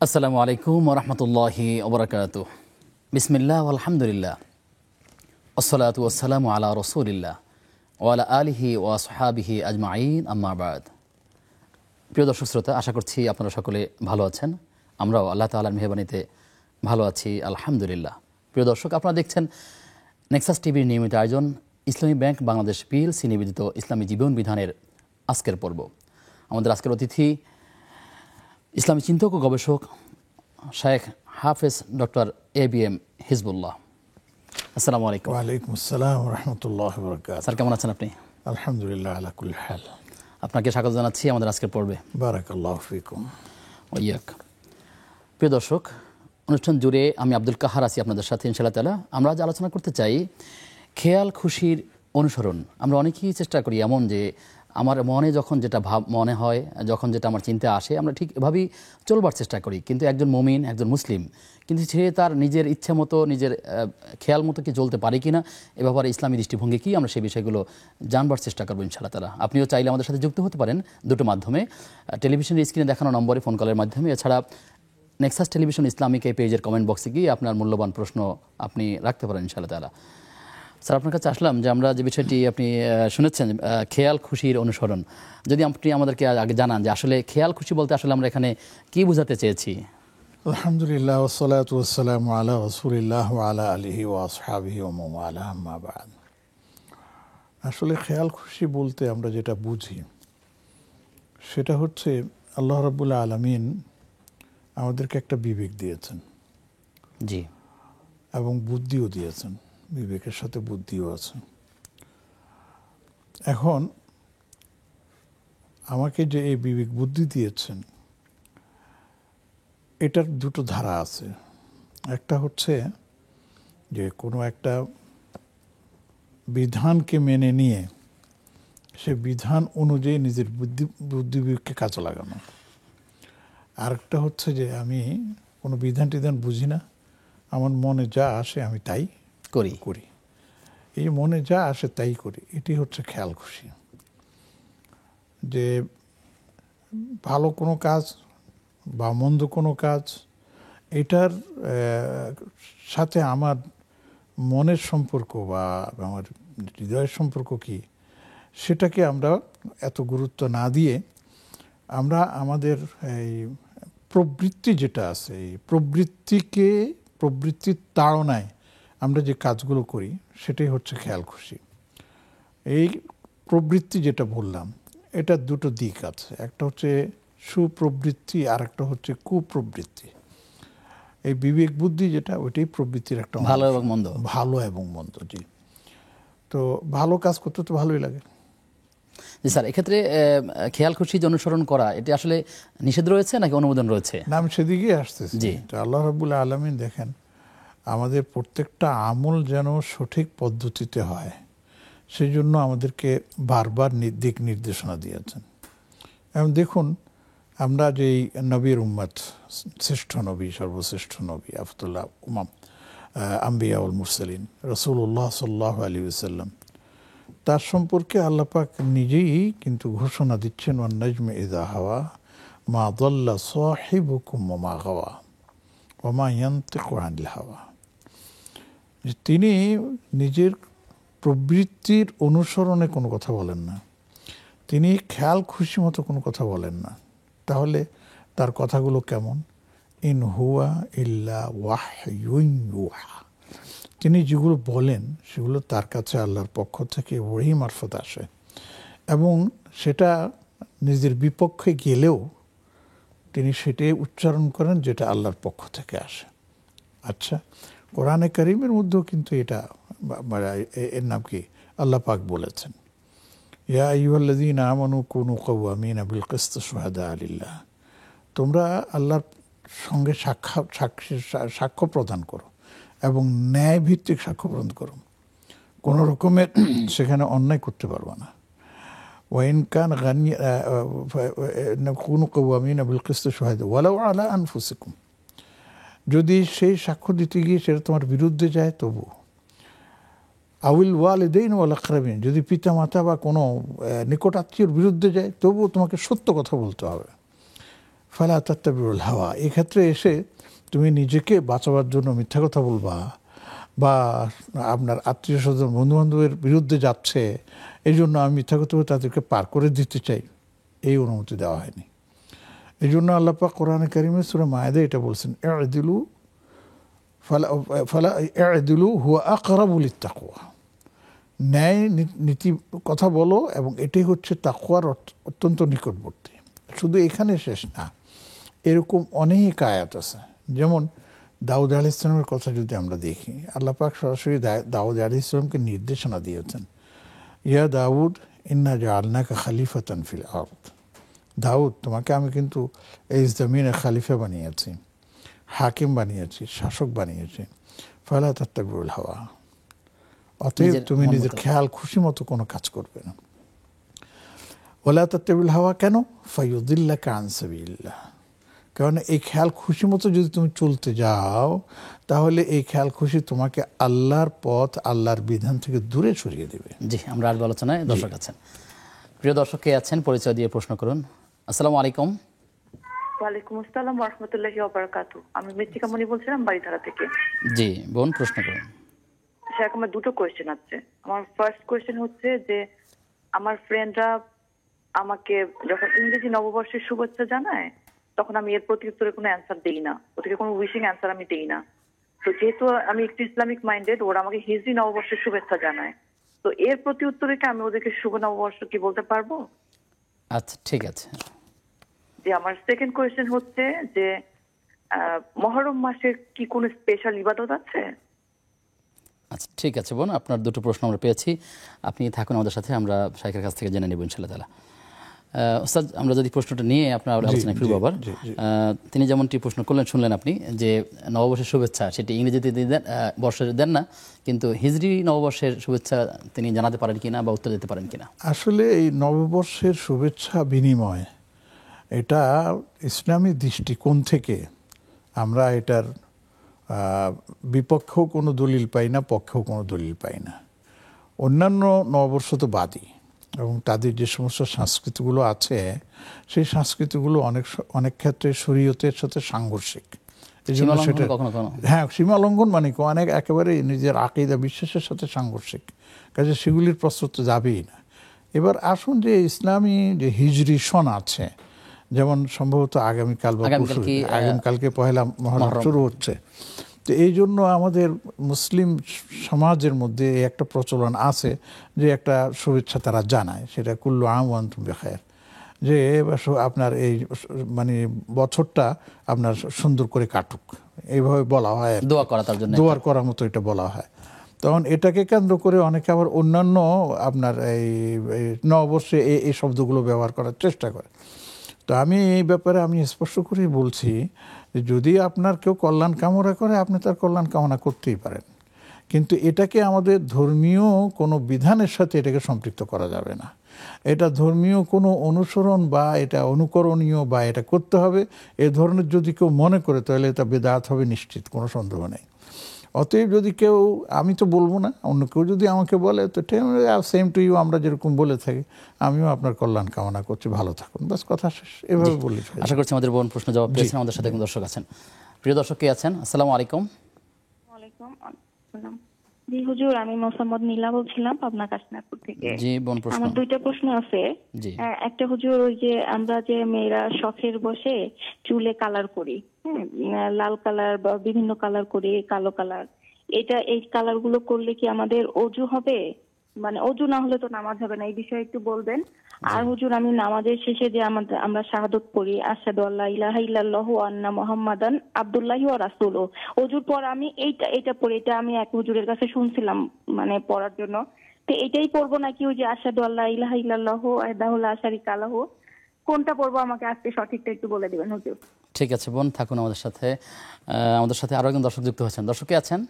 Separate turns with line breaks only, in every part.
আসসালামু আলাইকুম ওরহমতুল্লাহি ওবরাকাতুহ। বিসমিল্লাহ আলহামদুলিল্লাহ, আসসালাতু ওয়াসসালামু আলা রসুলিল্লাহ ওয়ালা আলিহি ওয়া আসহাবিহি আজমাইন, আম্মা বাদ। প্রিয় দর্শক শ্রোতা, আশা করছি আপনারা সকলে ভালো আছেন। আমরাও আল্লাহ তাআলার মেহরবানিতে ভালো আছি, আলহামদুলিল্লাহ। প্রিয় দর্শক, আপনারা দেখছেন নেক্সাস টিভির নিয়মিত আয়োজন ইসলামী ব্যাংক বাংলাদেশ পিএলসি নিবেদিত ইসলামী জীবন বিধানের আজকের পর্ব। আমাদের আজকের অতিথি ইসলামী চিন্তক ও গবেষক শেখ হাফেজ ডক্টর ABM হিজবুল্লাহ। আসসালামু আলাইকুম।
ওয়ালাইকুম আসসালাম ওয়া রাহমাতুল্লাহি ওয়া বারাকাতুহু।
স্যার, কেমন আছেন আপনি?
আলহামদুলিল্লাহ আলা কুল্লি হাল।
আপনাকে স্বাগত জানাচ্ছি আমাদের আজকের পর্বে।
বারাকাল্লাহু ফিকুম।
ওয়াইয়াক। প্রিয় দর্শক, অনুষ্ঠান জুড়ে আমি আব্দুল কাহার আছি আপনাদের সাথে ইনশাআল্লাহ তাআলা। আমরা আজ আলোচনা করতে চাই খেয়াল খুশির অনুসরণ। আমরা অনেকেই চেষ্টা করি এমন যে আমার মনে যখন যেটা ভাব মনে হয়, যখন যেটা আমার চিন্তা আসে, আমরা ঠিক এভাবেই চলবার চেষ্টা করি। কিন্তু একজন মুমিন, একজন মুসলিম, কিন্তু সে তার নিজের ইচ্ছা মতো, নিজের খেয়াল মতো কি চলতে পারে কিনা, এ ব্যাপারে ইসলামী দৃষ্টিভঙ্গি কি, আমরা সেই বিষয়গুলো জানবার চেষ্টা করবো ইনশাআল্লাহ তাআলা। আপনিও চাইলে আমাদের সাথে যুক্ত হতে পারেন দুটো মাধ্যমে, টেলিভিশনের স্ক্রিনে দেখানো নম্বরে ফোন কলের মাধ্যমে, এছাড়া নেক্সাস টেলিভিশন ইসলামিক এই পেজের কমেন্ট বক্সে গিয়ে আপনার মূল্যবান প্রশ্ন আপনি রাখতে পারেন ইনশাআল্লাহ তাআলা। স্যার, আপনার কাছে আসলাম যে আমরা যে বিষয়টি আপনি শুনেছেন, খেয়াল খুশির অনুসরণ, যদি আপনি আমাদেরকে আগে জানান যে আসলে খেয়াল খুশি বলতে আসলে আমরা এখানে কি বোঝাতে চেয়েছি।
আলহামদুলিল্লাহ ওয়াসসালাতু ওয়াসসালামু আলা রাসূলিল্লাহ ওয়া আলা আলিহি ওয়া আসহাবিহি ওয়া মান ওয়ালা, আম্মা বাদ। আসলে খেয়াল খুশি বলতে আমরা যেটা বুঝি সেটা হচ্ছে আল্লাহ রাব্বুল আলামিন আমাদেরকে একটা বিবেক দিয়েছেন,
জি,
এবং বুদ্ধিও দিয়েছেন। বিবেকের সাথে বুদ্ধিও আছে। এখন আমাকে যে এই বিবেক বুদ্ধি দিয়েছেন, এটার দুটো ধারা আছে। একটা হচ্ছে যে কোনো একটা বিধানকে মেনে নিয়ে সে বিধান অনুযায়ী নিজের বুদ্ধিবিবেককে কাজে লাগানো। আরেকটা হচ্ছে যে আমি কোনো বিধান টিধান বুঝি না, আমার মনে যা আসে আমি তাই করি। এই মনে যা আসে তাই করি, এটি হচ্ছে খেয়াল খুশি। যে ভালো কোনো কাজ বা মন্দ কোনো কাজ, এটার সাথে আমার মনের সম্পর্ক বা আমার হৃদয়ের সম্পর্ক কি, সেটাকে আমরা এত গুরুত্ব না দিয়ে আমরা আমাদের এই প্রবৃত্তি যেটা আছে, এই প্রবৃত্তির তাড়নায় আমরা যে কাজগুলো করি সেটাই হচ্ছে খেয়াল খুশি। এই প্রবৃত্তি যেটা বললাম, এটা দুটো দিক আছে। একটা হচ্ছে সুপ্রবৃত্তি, আর একটা হচ্ছে কুপ্রবৃত্তি। এই বিবেক বুদ্ধি যেটা, ওইটাই প্রবৃত্তির একটা
ভালো এবং মন্দ।
ভালো এবং মন্দ, জি। তো ভালো কাজ করতে তো ভালোই লাগে।
জি স্যার, এক্ষেত্রে খেয়াল খুশি যে অনুসরণ করা, এটা আসলে নিষেধ রয়েছে নাকি অনুমোদন রয়েছে?
না, আমি সেদিকে আসতেছি।
জি।
তো আল্লাহ রাব্বুল আলামিন দেখেন, আমাদের প্রত্যেকটা আমল যেন সঠিক পদ্ধতিতে হয়, সেই জন্য আমাদেরকে বারবার দিক নির্দেশনা দিয়েছেন। এবং দেখুন, আমরা যেই নবীর উম্মত, শ্রেষ্ঠ নবী, সর্বশ্রেষ্ঠ নবী, আফদুল্লাহ আম্বিয়া উল মুরসালিন রাসূলুল্লাহ সাল্লাল্লাহু আলাইহি ওয়াসাল্লাম, তার সম্পর্কে আল্লাহ পাক নিজেই কিন্তু ঘোষণা দিচ্ছেন, ওয়ান নাজমি ইযা হাওয়া মা দাল্লা সাহিবুকুম ওয়া মা গাওয়া ওয়া মা ইয়ানতিকু আনিল হাওয়া। তিনি নিজের প্রবৃত্তির অনুসরণে কোনো কথা বলেন না, তিনি খেয়াল খুশি মতো কোনো কথা বলেন না। তাহলে তার কথাগুলো কেমন? ইন হুয়া ইল্লা ওয়াহয়ুন ইউহা। তিনি যেগুলো বলেন সেগুলো তার কাছে আল্লাহর পক্ষ থেকে ওহী মারফত আসে, এবং সেটা নিজের বিপক্ষে গেলেও তিনি সেটাই উচ্চারণ করেন যেটা আল্লাহর পক্ষ থেকে আসে। আচ্ছা, কোরআনে কারীমের মধ্যেও কিন্তু এটা, এর নাম কি, আল্লাহ পাক বলেছেন, ইয়া আইয়ুহাল্লাযীনা আমানু কুনু কাওয়ামিনা বিল কিসতি শুহাদা লিল্লাহ। তোমরা আল্লাহর সঙ্গে সাক্ষ্য প্রদান করো এবং ন্যায় ভিত্তিক সাক্ষ্য প্রদান করো, কোনো রকমের সেখানে অন্যায় করতে পারবে না। ওয়াইন কান কুনু কাওয়ামিনা বিল কিসতি শুহাদা ওয়ালাউ আলা আনফুসিকুম। যদি সেই সাক্ষ্য দিতে গিয়ে সেটা তোমার বিরুদ্ধে যায় তবু, আউল ওয়ালিদাইন ওয়াল আকরাবিন, যদি পিতা মাতা বা কোনো নিকট আত্মীয়র বিরুদ্ধে যায় তবুও তোমাকে সত্য কথা বলতে হবে। ফালা তাত্তাবিউল হাওয়া। এক্ষেত্রে এসে তুমি নিজেকে বাঁচাবার জন্য মিথ্যা কথা বলবা, বা আপনার আত্মীয় স্বজন বন্ধুবান্ধবের বিরুদ্ধে যাচ্ছে এই জন্য আমি মিথ্যা কথা বলে তাদেরকে পার করে দিতে চাই, এই অনুমতি দেওয়া হয়নি। এই জন্য আল্লাহ পাক কোরআনে কারিমে সূরা মায়েদা এটা বলছেন, ই'দিলু ফালা ই'দিলু হুয়া আকরাবু লিত্তাকওয়া। ন্যায় নীতি কথা বলো এবং এটাই হচ্ছে তাকওয়ার অত্যন্ত নিকটবর্তী। শুধু এখানে শেষ না, এরকম অনেক আয়াত আছে। যেমন দাউদ আলাইহিস সালামের কথা যদি আমরা দেখি, আল্লাহ পাক সরাসরি দাউদ আলাইহিস সালামকে নির্দেশনা দিয়েছেন, ইয়া দাউদ ইন্না জাআলনাকা খলিফাতান ফিল আরদ। দাউদ, তোমাকে আমি কিন্তু এই জমিনে খলিফা বানিয়েছি, হাকিম বানিয়েছি, শাসক বানিয়েছি। ফালা তাত্তাবিউল হাওয়া, অতএব তুমি নিজের খেয়াল খুশি মতো কোনো কাজ করবে না। ওয়ালা তাত্তাবিউল হাওয়া কেন? ফায়ুদিল্লাকা আন সাবিলিল্লাহ। কারণ এই খেয়াল খুশি মতো যদি তুমি চলতে যাও, তাহলে এই খেয়াল খুশি তোমাকে আল্লাহর পথ, আল্লাহর বিধান থেকে দূরে সরিয়ে দেবে।
জি, আমরা আসবো আলোচনায়। দর্শক আছেন, প্রিয় দর্শক কে আছেন, পরিচয় দিয়ে প্রশ্ন করুন। আসসালামু আলাইকুম।
ওয়ালাইকুম আসসালাম ওয়া রাহমাতুল্লাহি ওয়া বারাকাতুহু। আমি মৃত্তিকা মনি বলছিলাম বাড়িধারা থেকে।
জি বোন, প্রশ্ন করুন।
স্যার, আমার দুটো কোয়েশ্চেন আছে। আমার ফার্স্ট কোয়েশ্চেন হচ্ছে যে আমার ফ্রেন্ডরা আমাকে যখন ইংরেজি নববর্ষের শুভেচ্ছা জানায়, তখন আমি এর প্রতি উত্তরে কোনো অ্যান্সার দিই না, ওদেরকে কোনো উইশিং অ্যান্সার আমি দিই না। তো যেহেতু আমি একটু ইসলামিক মাইন্ডেড, ওরা আমাকে হিজরি নববর্ষের শুভেচ্ছা জানায়, তো এর প্রতি উত্তরে কি আমি ওদেরকে শুভ নববর্ষ কি বলতে পারবো?
আচ্ছা, ঠিক আছে।
যে আমার সেকেন্ড কোয়েশ্চেন হচ্ছে যে মহরম মাসে কি কোনো স্পেশাল ইবাদত আছে?
আচ্ছা, ঠিক আছে বোন, আপনার দুটো প্রশ্ন আমরা পেয়েছি। আপনি থাকুন আমাদের সাথে, আমরা শাইখের কাছ থেকে জেনে নেব ইনশাআল্লাহ তাআলা। ওস্তাদ, আমরা যদি প্রশ্নটা নিয়ে আপনার আলোচনায় ফিরব আবার। তিনি যেমনটি প্রশ্ন করলেন, শুনলেন আপনি যে নববর্ষের শুভেচ্ছা সেটি ইংরেজিতে দেন, বর্ষের দেন না, কিন্তু হিজরি নববর্ষের শুভেচ্ছা তিনি জানাতে পারেন কিনা বা উত্তর দিতে পারেন কিনা?
আসলে এই নববর্ষের শুভেচ্ছা বিনিময়, এটা ইসলামী দৃষ্টিকোণ থেকে আমরা এটার বিপক্ষেও কোনো দলিল পাই না, পক্ষেও কোনো দলিল পাই না। অন্যান্য নববর্ষ তো বাদই, এবং তাদের যে সমস্ত সংস্কৃতিগুলো আছে সেই সংস্কৃতিগুলো অনেক ক্ষেত্রে শরীয়তের সাথে সাংঘর্ষিক। এই জন্য সেটা হ্যাঁ, সীমা লঙ্ঘন মানে অনেক একেবারে নিজের আকীদা বিশ্বাসের সাথে সাংঘর্ষিক, কাজে সেগুলির প্রশ্ন তো যাবেই না। এবার আসুন যে ইসলামী যে হিজরি সন আছে, যেমন সম্ভবত আগামীকাল বা আগামীকালকে পহেলা মুহররম শুরু হচ্ছে, তো এই জন্য আমাদের মুসলিম সমাজের মধ্যে একটা প্রচলন আছে যে একটা শুভেচ্ছা তারা জানায়, সেটা কুল্লু আম ওয়া আনতুম বিখাইর, যে আপনার এই মানে বছরটা আপনার সুন্দর করে কাটুক, এইভাবে বলা হয়,
দোয়া করা, তার জন্য
দোয়ার করার মতো এটা বলা হয়। তখন এটাকে কেন্দ্র করে অনেকে আবার অন্যান্য আপনার এই নববর্ষে এই শব্দগুলো ব্যবহার করার চেষ্টা করে। তো আমি এই ব্যাপারে আমি স্পষ্ট করেই বলছি যে যদি আপনার কেউ কল্যাণ কামনা করে, আপনি তার কল্যাণ কামনা করতেই পারেন, কিন্তু এটাকে আমাদের ধর্মীয় কোনো বিধানের সাথে এটাকে সম্পৃক্ত করা যাবে না। এটা ধর্মীয় কোনো অনুসরণ বা এটা অনুকরণীয় বা এটা করতে হবে এ ধরনের যদি কেউ মনে করে, তাহলে এটা বেদাত হবে নিশ্চিত, কোনো সন্দেহ নেই। অতএব যদি কেউ, আমি তো বলবো না, অন্য কেউ যদি আমাকে বলে, তো সেম টু ইউ, আমরা যেরকম বলে থাকি, আমিও আপনার কল্যাণ কামনা করছি, ভালো থাকুন, বাস, কথা শেষ। এভাবে বলি।
আশা করছি আমাদের বোন প্রশ্ন জবাব পেয়েছেন। আমাদের সাথে দর্শক আছেন, প্রিয় দর্শক কে আছেন? আসসালামু আলাইকুম।
ওয়ালাইকুম আসসালাম। জি হুজুর, আমি মোসাম্মদ নীলা বলছিলাম পাবনা কাশনাপুর থেকে।
জি বোন, প্রশ্ন।
আমার দুইটা প্রশ্ন আছে। একটা হুজুর, ওই যে আমরা যে মেয়েরা শখের বসে চুলে কালার করি, হ্যাঁ, লাল কালার বা বিভিন্ন কালার করি, কালো কালার, এই কালার গুলো করলে কি আমাদের অজু হবে? মানে অজু না হলে তো নামাজ হবে না, এই বিষয়ে একটু বলবেন। আর হুজুর, আমি নামাজের শেষে যে আমরা শাহাদাত পড়ি, আশহাদু আল্লা ইলাহা ইল্লাল্লাহু ওয়া আন্না মুহাম্মাদান আবদুল্লাহি ওয়া রাসূলুহু, অজুর পর আমি এইটা পড়ি। এটা আমি এক হুজুরের কাছে শুনছিলাম মানে পড়ার জন্য। তো এটাই পড়বো নাকি ওই যে আশহাদু আল্লা ইলাহা ইল্লাল্লাহু ওয়াহদাহু লা শারীকা লাহু, কোনটা পড়বো আমাকে আজকে সঠিকটা একটু বলে দিবেন হুজুর।
ঠিক আছে বোন, থাকুন আমাদের সাথে। আমাদের সাথে আরো একজন দর্শক যুক্ত হয়েছেন। দর্শক কে আছেন?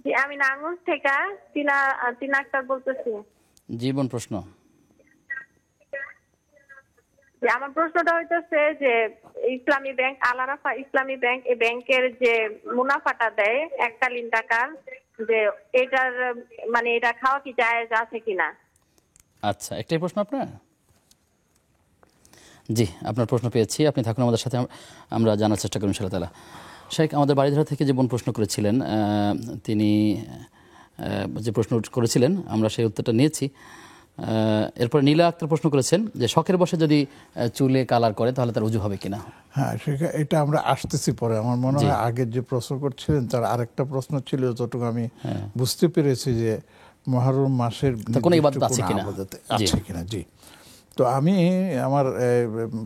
জি, আমি নারায়ণগঞ্জ থেকে টিনা আক্তার বলতেছি।
জি বোন, প্রশ্ন।
আমার প্রশ্নটা হইতেছে যে ইসলামী ব্যাংক, আল আরাফা ইসলামী ব্যাংক, এই ব্যাংকের যে মুনাফাটা দেয় এককালীন টাকার, যে এটার মানে এটা খাওয়া কি জায়েজ আছে কিনা?
আচ্ছা, একটাই প্রশ্ন আপনার? জি, আপনার প্রশ্ন পেয়েছি, আপনি থাকুন আমাদের সাথে, আমরা জানার চেষ্টা করব ইনশাআল্লাহ তাআলা। শেখ, আমাদের বাড়িধারা থেকে যে বোন প্রশ্ন করেছিলেন, তিনি যে প্রশ্ন করেছিলেন আমরা সেই উত্তরটা নিয়েছি। এরপর নীলা আক্তার প্রশ্ন করেছেন যে শখের বসে যদি চুলে কালার করে তাহলে তার উজু হবে কিনা।
হ্যাঁ, এটা আমরা আসতেছি পরে। আমার মনে হয় আগের যে প্রশ্ন করছিলেন তার আরেকটা প্রশ্ন ছিল, যতটুকু আমি বুঝতে পেরেছি, যে মুহররম মাসের
কোনো ইবাদত আছে
কিনা। জি, তো আমি আমার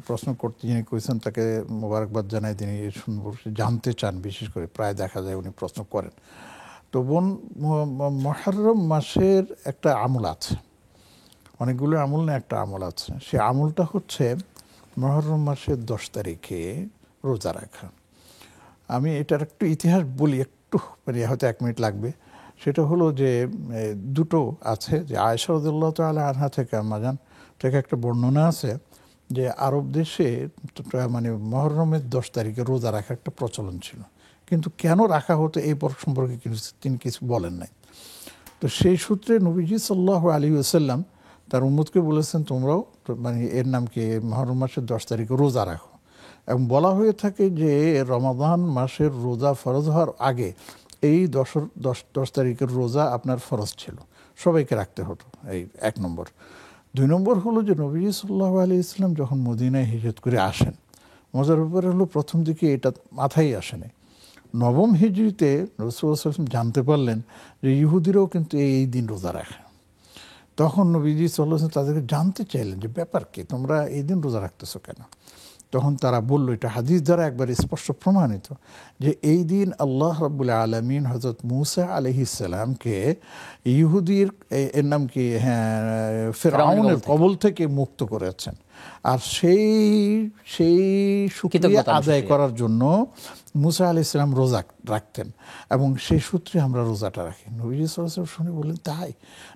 প্রশ্ন করতে যিনি করেছেন তাকে মোবারকবাদ জানাই, তিনি জানতে চান বিশেষ করে, প্রায় দেখা যায় উনি প্রশ্ন করেন। তো বোন, মুহররম মাসের একটা আমল আছে, অনেকগুলো আমল না, একটা আমল আছে। সে আমলটা হচ্ছে মুহররম মাসের 10 তারিখে রোজা রাখা। আমি এটার একটু ইতিহাস বলি, একটু মানে হয়তো 1 মিনিট লাগবে। সেটা হলো যে দুটো আছে, যে আয়েশা রাদিয়াল্লাহু তাআলা আনহা থেকে আমাজান থেকে একটা বর্ণনা আছে যে আরব দেশে মানে মুহররমের 10 তারিখে রোজা রাখা একটা প্রচলন ছিল, কিন্তু কেন রাখা হতো এই সম্পর্কে তিনি কিছু বলেন নাই। তো সেই সূত্রে নবীজি সাল্লাল্লাহু আলাইহি ওয়াসাল্লাম তার উম্মতকে বলেছেন, তোমরাও মানে এর নাম কি মুহররম মাসের 10 তারিখে রোজা রাখো। এবং বলা হয়ে থাকে যে রমাদান মাসের রোজা ফরজ হওয়ার আগে এই 10 তারিখের রোজা আপনার ফরজ ছিল, সবাইকে রাখতে হতো। এই 1 নম্বর। 2 নম্বর হলো যে নবীজি সাল্লাল্লাহু আলাইহি ওয়াসাল্লাম যখন মদিনায় হিজরত করে আসেন, মজার ব্যাপার হলো প্রথম দিকে এটা মাথায় আসেনি। 9ম হিজরিতে রাসূলুল্লাহ সাল্লাল্লাহু আলাইহি ওয়াসাল্লাম জানতে পারলেন যে ইহুদিরাও কিন্তু এই দিন রোজা রাখে। তখন নবীজি সাল্লাল্লাহু আলাইহি ওয়াসাল্লাম তাদেরকে জানতে চাইলেন যে ব্যাপার কি, তোমরা এই দিন রোজা রাখতেছো কেন? তখন তারা বলল, এটা হাদিস দ্বারা একবার স্পষ্ট প্রমাণিত, যে এই দিন আল্লাহ রাব্বুল আলামিন হযরত মূসা আলাইহিস সালামকে ইহুদির এর নাম কি ফিরআউনের কবল থেকে মুক্ত করেছেন। আর সেই শুকরিয়া আদায় করার জন্য মূসা আলাইহিস সালাম রোজা রাখতেন, এবং সেই সূত্রে আমরা রোজাটা রাখি। নবীজি সাল্লাল্লাহু আলাইহি ওয়াসাল্লাম শুনে বললেন, তাই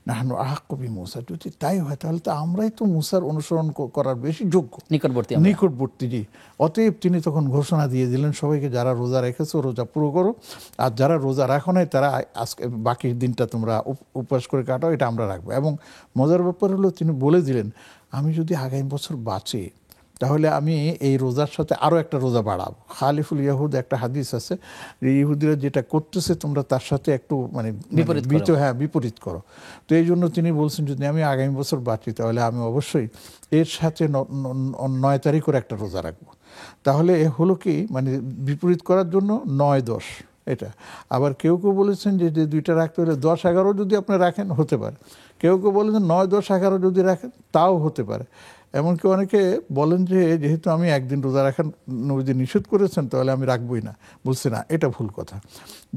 নাহনু আহাক্কু বিমূসা, যদি তাই হয় তাহলে তো আমরাই তো মূসার অনুসরণ করার বেশি যোগ্য, নিকটবর্তী। জি, অতএব তিনি তখন ঘোষণা দিয়ে দিলেন সবাইকে, যারা রোজা রেখেছো রোজা পুরো করো, আর যারা রোজা রাখো নাই তারা আজকে বাকি দিনটা তোমরা উপবাস করে কাটাও, এটা আমরা রাখবো। এবং মজার ব্যাপার হলো তিনি বলে দিলেন, আমি যদি আগামী বছর বাঁচি তাহলে আমি এই রোজার সাথে আরও একটা রোজা বাড়াবো। খালিফুল ইয়াহুদ একটা হাদিস আছে, ইহুদিরা যেটা করতেছে তোমরা তার সাথে একটু মানে বিপরীত করো। তো এই জন্য তিনি বলছেন, যদি আমি আগামী বছর বাঁচি তাহলে আমি অবশ্যই এর সাথে 9 তারিখের একটা রোজা রাখবো। তাহলে হলো কি, মানে বিপরীত করার জন্য 9-10 এটা। আবার কেউ বলেছেন যে 2টা রাখতে হলে 10-11 যদি আপনি রাখেন হতে পারে, কেউ বলেছেন 9-10-11 যদি রাখেন তাও হতে পারে। এমনকি অনেকে বলেন যে যেহেতু আমি একদিন রোজা রাখার নবীজি নিষেধ করেছেন তাহলে আমি রাখবই না। বলছি না, এটা ভুল কথা।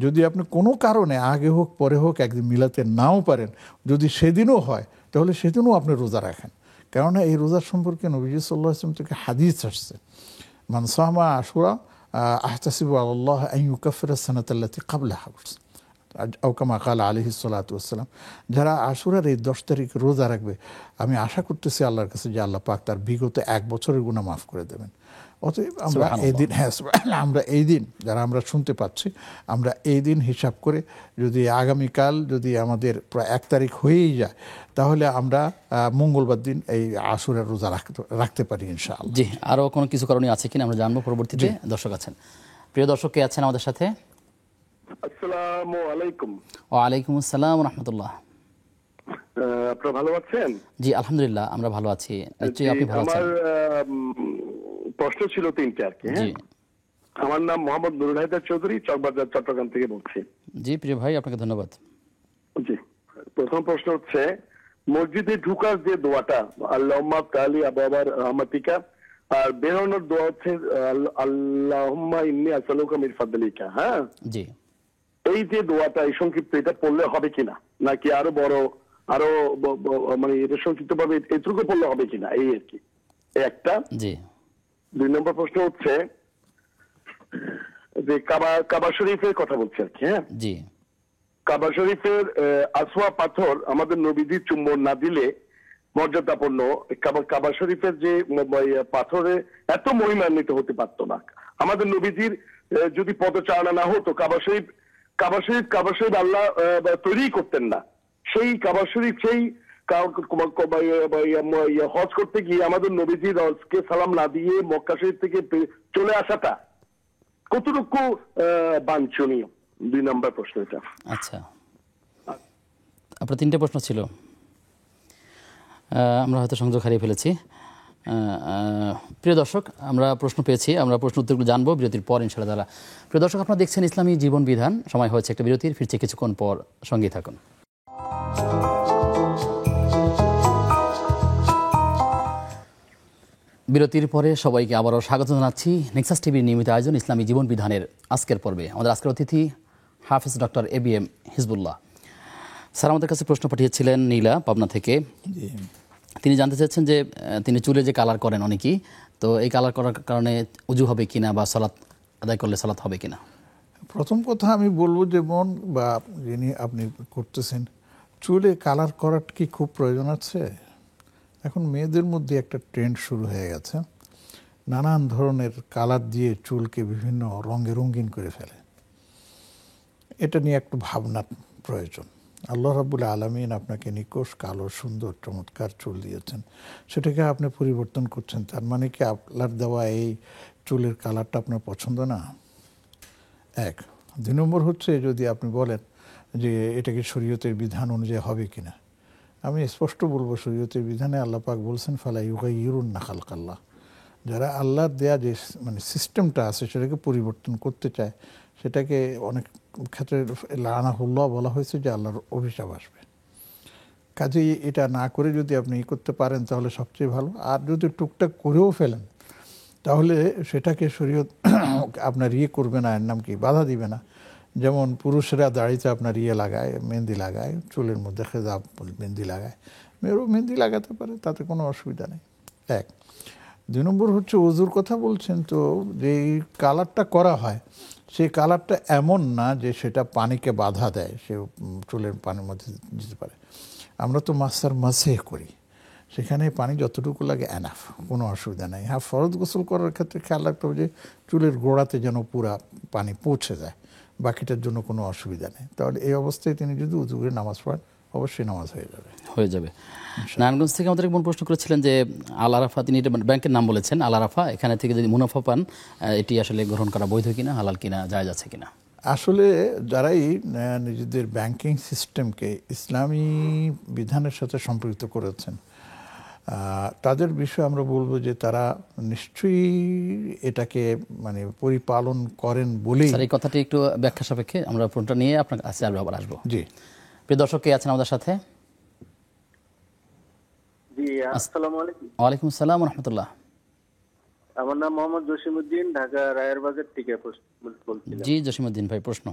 যদি আপনি কোনো কারণে আগে হোক পরে হোক একদিন মিলাতে নাও পারেন, যদি সেদিনও হয় তাহলে সেদিনও আপনি রোজা রাখেন। কেননা এই রোজার সম্পর্কে নবীজি সাল্লাল্লাহু আলাইহি ওয়াসাল্লাম থেকে হাদিস আসছে, মান সামা আশুরা আহতাসিবু আলাল্লাহ আন ইউকাফিরা সানাতাল্লাতী ক্বাবলাহা, আও কামা ক্বালা আলাইহিস সালাতু ওয়াসসালাম। যারা আশুরার এই 10 তারিখ রোজা রাখবে, আমি আশা করতেছি আল্লাহর কাছে যে আল্লাহ পাক তার বিগত 1 বছরের গুনাহ মাফ করে দেবেন। অতএব আমরা এই দিন, আমরা এই দিন যারা আমরা শুনতে পাচ্ছি, আমরা এই দিন হিসাব করে যদি আগামীকাল যদি আমাদের প্রায় 1 তারিখ হয়েই যায় তাহলে আমরা মঙ্গলবার দিন এই আশুরার রোজা রাখতে পারি ইনশাআল্লাহ।
জি, আরও কোনো কিছু কারণে আছে কিনা আমরা জানবো পরবর্তীতে। দর্শক আছেন, প্রিয় দর্শক কে আছেন আমাদের সাথে?
আসসালামু আলাইকুম।
ওয়ালাইকুম আসসালাম ওয়া রাহমাতুল্লাহ।
আপনারা ভালো আছেন?
জি আলহামদুলিল্লাহ, আমরা ভালো আছি। নিশ্চয়ই আপনি ভালো আছেন?
আমার প্রশ্ন ছিল 3টে আর কি।
জি,
আমার নাম মোহাম্মদ নুরুল হায়দার চৌধুরী, চকবাজার, চট্টগ্রাম থেকে বলছি।
জি প্রিয় ভাই, আপনাকে ধন্যবাদ।
জি, প্রথম প্রশ্ন হচ্ছে, মসজিদে ঢুকার যে দোয়াটা আল্লাহুম্মা তাআলি আবাবার রহমাতিকা, আর বেরোনোর দোয়া হচ্ছে আল্লাহুম্মা ইন্নী আসআলুকা মিন ফাদলিকা। হ্যাঁ
জি,
এই যে দোয়াটা, এই সংক্ষিপ্ত, এটা পড়লে হবে কিনা, নাকি আরো বড়, আরো মানে এটা সংক্ষিপ্ত ভাবে এটুকু পড়লে হবে কিনা, এই আর কি একটা।
জি,
2 নম্বর প্রশ্ন হচ্ছে যে কাবা শরীফের কথা বলছি আর কি। হ্যাঁ
জি,
কাবা শরীফের আসওয়া পাথর আমাদের নবীজি চুম্বন না দিলে মর্যাদাপূর্ণ কাবা শরীফের যে পাথরে এত মহিমান্বিত হতে পারতো না। আমাদের নবীজির যদি পদচারণা না হতো, কাবা শরীফ আল্লাহ তৈরি করতেন না। সেই কাবা শরীফ, সেই হজ করতে গিয়ে আমাদের নবীজির হজকে সালাম না দিয়ে মক্কা শরীফ থেকে চলে আসাটা কতটুকু বাঞ্ছনীয়? 2 নম্বর প্রশ্ন এটা।
আচ্ছা, আপনার 3টে প্রশ্ন ছিল, আমরা হয়তো সংযোগ হারিয়ে ফেলেছি। প্রিয় দর্শক, আমরা প্রশ্ন পেয়েছি, আমরা প্রশ্ন উত্তরগুলো জানবো বিরতির পর ইনশাআল্লাহ তাআলা। প্রিয় দর্শক, আপনারা দেখছেন ইসলামী জীবন বিধান। সময় হয়েছে একটা বিরতির, ফিরছে কিছুক্ষণ পর, সঙ্গেই থাকুন। বিরতির পরে সবাইকে আবারও স্বাগত জানাচ্ছি নেক্সাস টিভির নিয়মিত আয়োজন ইসলামী জীবন বিধানের আজকের পর্বে। আমাদের আজকের অতিথি হাফিজ ডক্টর ABM হিজবুল্লাহ স্যার আমাদের কাছে প্রশ্ন পাঠিয়েছিলেন নীলা পাবনা থেকে। তিনি জানতে চাচ্ছেন যে তিনি চুলে যে কালার করেন অনেকেই, তো এই কালার করার কারণে উজু হবে কিনা বা সালাত আদায় করলে সালাত হবে কিনা?
প্রথম কথা আমি বলবো যে বোন বা যিনি আপনি করতেছেন, চুলে কালার করার কি খুব প্রয়োজন আছে? এখন মেয়েদের মধ্যে একটা ট্রেন্ড শুরু হয়ে গেছে, নানান ধরনের কালার দিয়ে চুলকে বিভিন্ন রঙে রঙিন করে ফেলে। এটা নিয়ে একটু ভাবনার প্রয়োজন। আল্লাহ রাব্বুল আলামিন আপনাকে নিকষ কালো সুন্দর চমৎকার চুল দিয়েছেন, সেটাকে আপনি পরিবর্তন করছেন, তার মানে কি আপনার দেওয়া এই চুলের কালারটা আপনার পছন্দ না? 1। 2 নম্বর হচ্ছে, যদি আপনি বলেন যে এটাকে শরীয়তের বিধান অনুযায়ী হবে কিনা, আমি স্পষ্ট বলবো শরীয়তের বিধানে আল্লাহ পাক বলছেন ফালা ইউগাইয়িরুন্না খালকাল্লাহ, যারা আল্লাহর দেয়া যে মানে সিস্টেমটা আছে সেটাকে পরিবর্তন করতে চায়, সেটাকে অনেক ক্ষেত্রে লানাহুল্লাহ বলা হয়েছে যে আল্লাহর অভিশাপ আসবে। কাজেই এটা না করে যদি আপনি করতে পারেন তাহলে সবচেয়ে ভালো। আর যদি টুকটাক করেও ফেলেন তাহলে সেটাকে শরীয়ত আপনার করবে না, এর নাম কি বাধা দিবে না। যেমন পুরুষেরা দাড়িতে আপনার লাগায়, মেহেন্দি লাগায়, চুলের মধ্যে খেজাব মেহেন্দি লাগায়, মেয়েরও মেহেন্দি লাগাতে পারে, তাতে কোনো অসুবিধা নেই। 1। 2 নম্বর হচ্ছে ওযুর কথা বলছেন, তো যে কালারটা করা হয় সেই কালারটা এমন না যে সেটা পানিকে বাধা দেয়, সে চুলের পানির মধ্যে দিতে পারে। আমরা তো মাসেহ করি, সেখানে পানি যতটুকু লাগে এনাফ, কোনো অসুবিধা নেই। হ্যাঁ, ফরজ গোসল করার ক্ষেত্রে খেয়াল রাখতে হবে যে চুলের গোড়াতে যেন পুরা পানি পৌঁছে যায়, বাকিটার জন্য কোনো অসুবিধা নেই। তাহলে এই অবস্থায় তিনি যদি উযু করে নামাজ পড়েন অবশ্যই নামাজ হয়ে যাবে।
নারায়ণগঞ্জ থেকে আমাদের একজন প্রশ্ন করেছিলেন যে আল আরাফা, তিনি এটা ব্যাংকের নাম বলেছেন আল আরাফা, এখানে থেকে যদি মুনাফা পান এটি আসলে গ্রহণ করা বৈধ কিনা, হালাল কিনা, জায়েজ আছে কিনা?
আসলে যারাই নিজেদের ব্যাংকিং সিস্টেমকে ইসলামী বিধানের সাথে সম্পৃক্ত করেছেন তাদের বিষয়ে আমরা বলবো যে তারা নিশ্চয়ই এটাকে মানে পরিপালন করেন বলেই।
স্যার, এই কথাটি একটু ব্যাখ্যা সাপেক্ষে আমরা ফোনটা নিয়ে আপনার কাছে আবার আসবো।
জি,
প্রিয় দর্শক, কে আছেন আমাদের সাথে?
জি, আসসালামু আলাইকুম।
ওয়ালাইকুম আসসালাম ওয়া রাহমাতুল্লাহ।
আমার নাম মোহাম্মদ জসিমউদ্দিন, ঢাকা রায়েরবাজার থেকে বলছিলাম।
জি জসিমউদ্দিন ভাই, প্রশ্ন।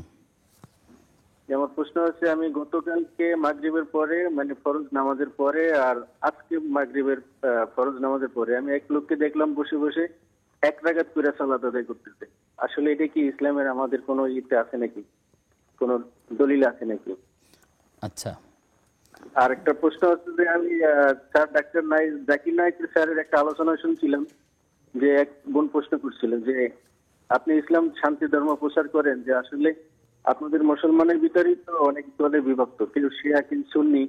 আমার প্রশ্ন হচ্ছে, আমি গতকালকে মাগরিবের পরে মানে ফরজ নামাজের পরে আর আজকে মাগরিবের ফরজ নামাজের পরে আমি এক লোককে দেখলাম বসে বসে 1 রাকাত করে সালাত আদায় করতেছে। আসলে এটা কি ইসলামের আমাদের কোনো ইতে আছে নাকি, কোনো দলিল আছে নাকি?
আচ্ছা।
আর একটা প্রশ্ন হচ্ছে যে আমি স্যার ডাক্তার জাকির নায়েক স্যারের একটা আলোচনা শুনছিলাম, যে এক বোন প্রশ্ন করছিলেন যে আপনি ইসলাম শান্তি ধর্ম প্রচার করেন, যে আসলে আপনাদের মুসলমানের ভিতরেই তো অনেক দলে বিভক্ত, কেউ শিয়া, কেউ সুন্নি,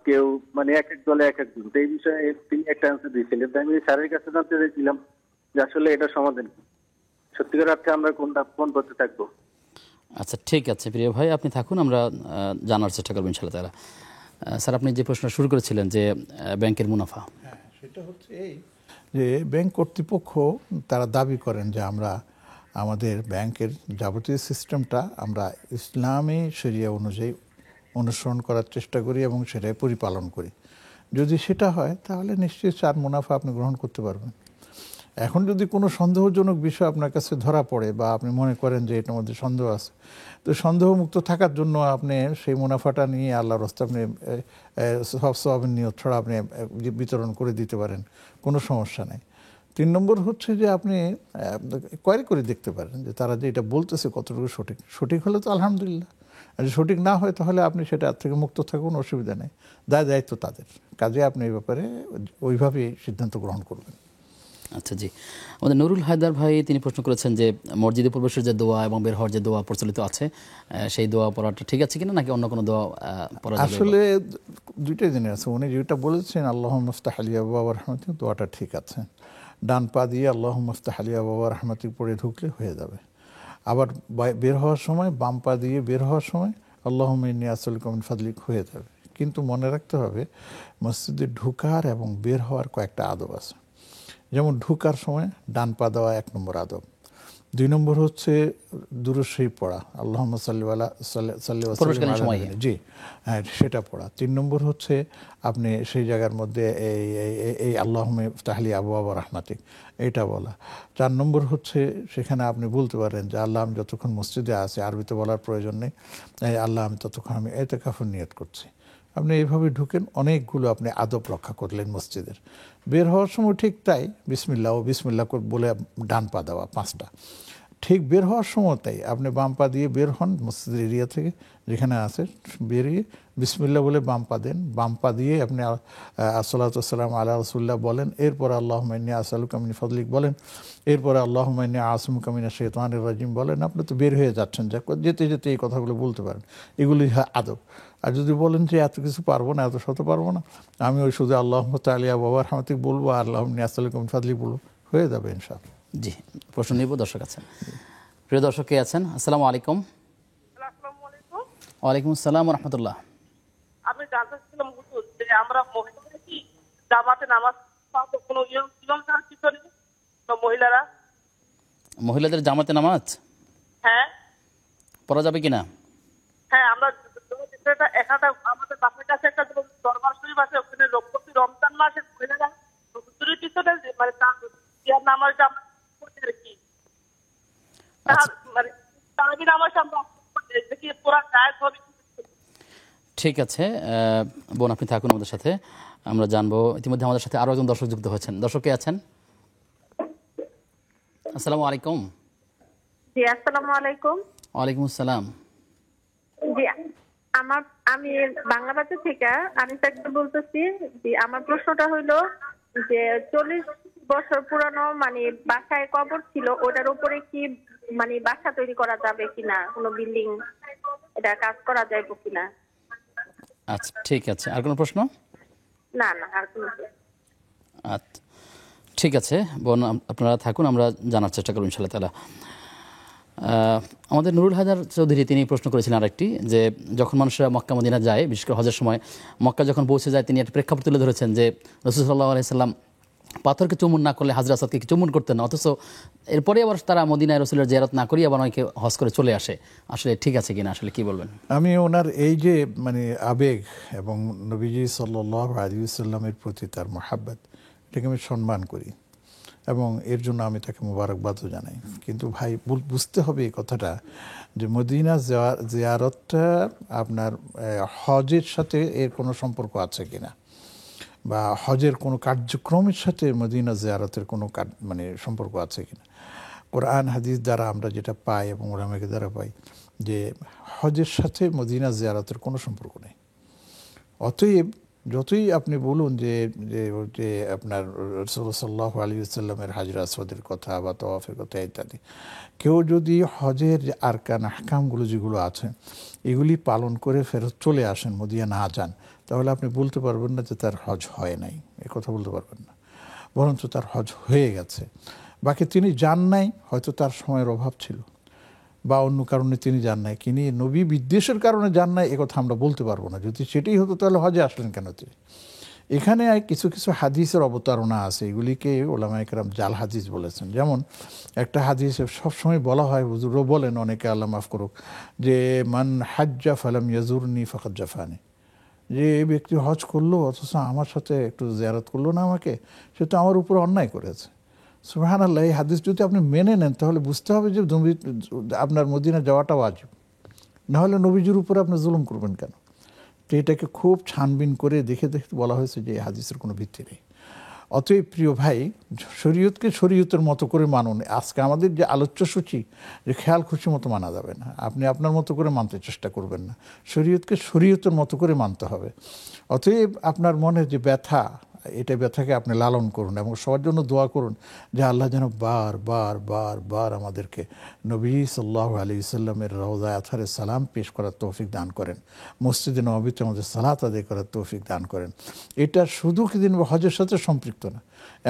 কেউ মানে এক এক দলে এক এক জন। এই বিষয়ে তিনি একটা অ্যান্সার দিয়েছিলেন। তাই আমি স্যারের কাছে জানতে চাইছিলাম যে আসলে এটা সমাধান কি, সত্যিকার অর্থে আমরা কোন পথে থাকবো?
আচ্ছা, ঠিক আছে প্রিয় ভাই, আপনি থাকুন, আমরা জানার চেষ্টা করবো ইনশাআল্লাহ তাআলা। স্যার, আপনি যে প্রশ্ন শুরু করেছিলেন যে ব্যাংকের মুনাফা,
হ্যাঁ, সেটা হচ্ছে এই যে ব্যাংক কর্তৃপক্ষ তারা দাবি করেন যে আমরা আমাদের ব্যাংকের যাবতীয় সিস্টেমটা আমরা ইসলামী শরিয়া অনুযায়ী অনুসরণ করার চেষ্টা করি এবং সেটাই পরিপালন করি। যদি সেটা হয় তাহলে নিশ্চয়ই 4 মুনাফা আপনি গ্রহণ করতে পারবেন। এখন যদি কোনো সন্দেহজনক বিষয় আপনার কাছে ধরা পড়ে বা আপনি মনে করেন যে এটার মধ্যে সন্দেহ আছে, তো সন্দেহমুক্ত থাকার জন্য আপনি সেই মুনাফাটা নিয়ে আল্লাহর রাস্তায় আপনি সওয়াবের নিয়ত ছাড়া আপনি বিতরণ করে দিতে পারেন, কোনো সমস্যা নেই। 3 নম্বর হচ্ছে যে আপনি কোয়ারি করে দেখতে পারেন যে তারা যে এটা বলতেছে কতটুকু সঠিক। সঠিক হলে তো আলহামদুলিল্লাহ, আর যদি সঠিক না হয় তাহলে আপনি সেটা থেকে মুক্ত থাকুন, অসুবিধা নেই। দায়িত্ব তাদের, কাজে আপনি এই ব্যাপারে ওইভাবেই সিদ্ধান্ত গ্রহণ করবেন।
আচ্ছা জি, আমাদের নুরুল হায়দার ভাই তিনি প্রশ্ন করেছেন যে মসজিদে প্রবেশের যে দোয়া এবং বের হওয়ার যে দোয়া প্রচলিত আছে, সেই দোয়া পড়াটা ঠিক আছে কিনা, নাকি অন্য কোনো দোয়া পড়া যাবে?
আসলে দুইটাই জিনিস আছে। উনি যেটা বলেছেন আল্লাহুম্মা ইফতাহ আলি আবওয়াব রাহমাতিক, দোয়াটা ঠিক আছে। ডান পা দিয়ে আল্লাহুম্মা ইফতাহ আলি আবওয়াব রাহমাতিক পড়ে ঢুকলে হয়ে যাবে। আবার বের হওয়ার সময় বাম পা দিয়ে বের হওয়ার সময় আল্লাহুম্মা ইন্নী আসআলুকা মিন ফাদলিক হয়ে যাবে। কিন্তু মনে রাখতে হবে মসজিদে ঢুকার এবং বের হওয়ার কয়েকটা আদব আছে। যেমন ঢুকার সময় ডান পা দেওয়া 1 নম্বর আদব। 2 নম্বর হচ্ছে দুরূদ শরীফ পড়া, আল্লাহুম্মা সাল্লি আলা
প্রবেশকালীন সময়ে।
জি, হ্যাঁ, সেটা পড়া। 3 নম্বর হচ্ছে আপনি সেই জায়গার মধ্যে এই আল্লাহুম্মা ইফতাহ আলি আবওয়াব রাহমাতিক এটা বলা। 4 নম্বর হচ্ছে সেখানে আপনি বলতে পারেন যে আল্লাহ আমি যতক্ষণ মসজিদে আছি, আরবিতে বলার প্রয়োজন নেই, আল্লাহ আমি ততক্ষণ আমি ইতিকাফের নিয়ত করছি। আপনি এইভাবে ঢুকেন, অনেকগুলো আপনি আদব রক্ষা করলেন মসজিদের। বের হওয়ার সময় ঠিক তাই, বিসমিল্লাহ ও বিসমিল্লাহ বলে ডান পা দেওয়া 5টা। ঠিক বের হওয়ার সময় তাই আপনি বাম পা দিয়ে বের হন মসজিদের এরিয়া থেকে, যেখানে আছে বেরিয়ে বিসমিল্লাহ বলে বাম পা দেন। বাম পা দিয়ে আপনি আসসালাতু ওয়াসসালামু আলা রাসূলিল্লাহ বলেন। এরপরে আল্লাহুম্মা ইন্নী আসআলুকা মিন ফাদলিক বলেন। এরপরে আল্লাহুম্মা ইন্নী আ'সিমুকা মিনাশ শাইতানির রাজিম বলেন। আপনি তো বের হয়ে যাচ্ছেন, যেতে যেতে এই কথাগুলো বলতে পারেন। এগুলি আদব। আর যদি বলেন যে এত কিছু পারবো না, এত শত পারবো না, আমি ওই শুধু আল্লাহুম্মা তাআলা আবওয়াব রাহমাতিক বলবো আর আল্লাহুম্মা ইন্নী আসআলুকা মিন ফাদলিক বলবো, হয়ে যাবে ইনশাআল্লাহ।
জি, প্রশ্ন নিব। দর্শক আছেন, প্রিয় দর্শক কে আছেন? আসসালামু আলাইকুম। ওয়ালাইকুম আসসালাম ওয়া রাহমাতুল্লাহ।
আমি জানতে চাচ্ছিলাম হুজুর যে আমরা মহিলারা কি জামাতে নামাজ পড়তে কোনো নিয়ম ছাড়া কি করি মহিলারা?
মহিলাদের জামাতে নামাজ
হ্যাঁ
পড়া যাবে কিনা?
হ্যাঁ, আমরা একটা আমাদের বাসার কাছে একটা দরবার শরীফ আছে, ওখানে প্রতি রমজান মাসে মহিলারা হুজুরের পিছনে মানে তার নামাজটা আমরা পড়ি আর কি। মানে তারাবি নামাজটা আমরা দেখি পুরা গায়েব হবে।
ঠিক আছে বোন, আপনি থাকুন আমাদের সাথে, আমরা জানবো। ইতিমধ্যে আমাদের সাথে আরো একজন দর্শক যুক্ত হয়েছেন। দর্শক কে আছেন? আসসালামু আলাইকুম।
জি, আসসালামু আলাইকুম।
ওয়ালাইকুম আসসালাম।
জি, আমি বাংলাদেশ থেকে আনিসা আক্তার বলতেছি। জি, আমার প্রশ্নটা হইলো যে 40 বছর পুরানো মানে বাসায় কবর ছিল, ওটার উপরে কি মানে বাসা তৈরি করা যাবে কিনা, কোনো বিল্ডিং এটা কাজ করা যাবে কিনা?
আচ্ছা, ঠিক আছে। আর কোনো প্রশ্ন?
না আর কোনো।
আচ্ছা, ঠিক আছে বোন, আপনারা থাকুন, আমরা জানার চেষ্টা করব ইনশাআল্লাহ তাআলা। আমাদের নুরুল হায়দার চৌধুরী তিনি প্রশ্ন করেছিলেন আরেকটি, যে যখন মানুষরা মক্কা মদিনা যায়, বিশেষ করে হজের সময় মক্কা যখন পৌঁছে যায়, তিনি একটা প্রেক্ষাপট তুলে ধরেছেন যে রাসূল সাল্লাল্লাহু আলাইহি সাল্লাম পাথরকে চুম্বন না করলে হাজরা আসাদকে চুম্বন করতেন না, অথচ এরপরে আবার তারা মদিনায় রাসূলের জিয়ারত না করিয়ে আবার অনেকে হজ করে চলে আসে। আসলে ঠিক আছে কিনা, আসলে কি বলবেন?
আমি ওনার এই যে মানে আবেগ এবং নবীজি সাল্লাল্লাহু আলাইহি ওয়াসাল্লামের প্রতি তার মহাব্বত, এটাকে আমি সম্মান করি এবং এর জন্য আমি তাকে মোবারকবাদও জানাই। কিন্তু ভাই বুঝতে হবে এই কথাটা যে মদিনা জিয়ারতটা আপনার হজের সাথে এর কোনো সম্পর্ক আছে কিনা, বা হজের কোনো কার্যক্রমের সাথে মদিনা জিয়ারতের কোনো মানে সম্পর্ক আছে কিনা। কোরআন হাদিস দ্বারা আমরা যেটা পাই এবং ওলামায়ে দ্বারা পাই যে হজের সাথে মদিনা জিয়ারতের কোনো সম্পর্ক নেই। অতএব যতই আপনি বলুন যে যে আপনার রাসূলুল্লাহ সাল্লাল্লাহু আলাইহি ওয়াসাল্লামের হাজরা আসওয়াদের কথা বা তাওয়াফের কথা ইত্যাদি, কেউ যদি হজের আরকান আহকামগুলো যেগুলো আছে এগুলি পালন করে ফেরত চলে আসেন, মদিনা না যান, তাহলে আপনি বলতে পারবেন না যে তার হজ হয় নাই, এ কথা বলতে পারবেন না, বরঞ্চ তার হজ হয়ে গেছে। বাকি তিনি যান নাই, হয়তো তার সময়ের অভাব ছিল বা অন্য কারণে তিনি যান নাই, তিনি নবী বিদ্বেষের কারণে যান নাই, একথা আমরা বলতে পারবো না। যদি সেটাই হতো তাহলে হজে আসলেন কেন তিনি? এখানে কিছু কিছু হাদিসের অবতারণা আছে, এগুলিকে ওলামায়ে কেরাম জাল হাদিস বলেছেন। যেমন একটা হাদিস সবসময় বলা হয়, হুজুরও বলেন, অনেকে আল্লাহ মাফ করুক, যে মান হাজ্জা ফালাম ইয়াজুরনি ফাকাদ জাফানি, যে এই ব্যক্তি হজ করলো অথচ আমার সাথে একটু জিয়ারত করলো না আমাকে, সে তো আমার উপর অন্যায় করেছে। সুবহানাল্লাহ, এই হাদিস যদি আপনি মেনে নেন তাহলে বুঝতে হবে যে আপনার মদিনা যাওয়াটা ওয়াজিব, নাহলে নবীজির উপর আপনি জুলুম করবেন কেন? তো এটাকে খুব ছানবিন করে দেখে দেখে বলা হয়েছে যে এই হাদিসের কোনো ভিত্তি নেই। অতএব প্রিয় ভাই, শরীয়তকে শরীয়তের মতো করে মানুন। আজকে আমাদের যে আলোচ্য সূচি, যে খেয়াল খুশি মতো মানা যাবে না, আপনি আপনার মতো করে মানতে চেষ্টা করবেন না, শরীয়তকে শরীয়তের মতো করে মানতে হবে। অতএব আপনার মনে যে ব্যথা এটা ব্যথাকে আপনি লালন করুন এবং সবার জন্য দোয়া করুন যে আল্লাহ যেন বার বার বার বার আমাদেরকে নবী সাল্লাল্লাহু আলাইহি ওয়াসাল্লামের রওজা আথারে সালাম পেশ করার তৌফিক দান করেন, মসজিদে নববীতে আমাদের সালাত আদায় করার তৌফিক দান করেন। এটা শুধু কি দিন হজের সাথে সম্পৃক্ত না,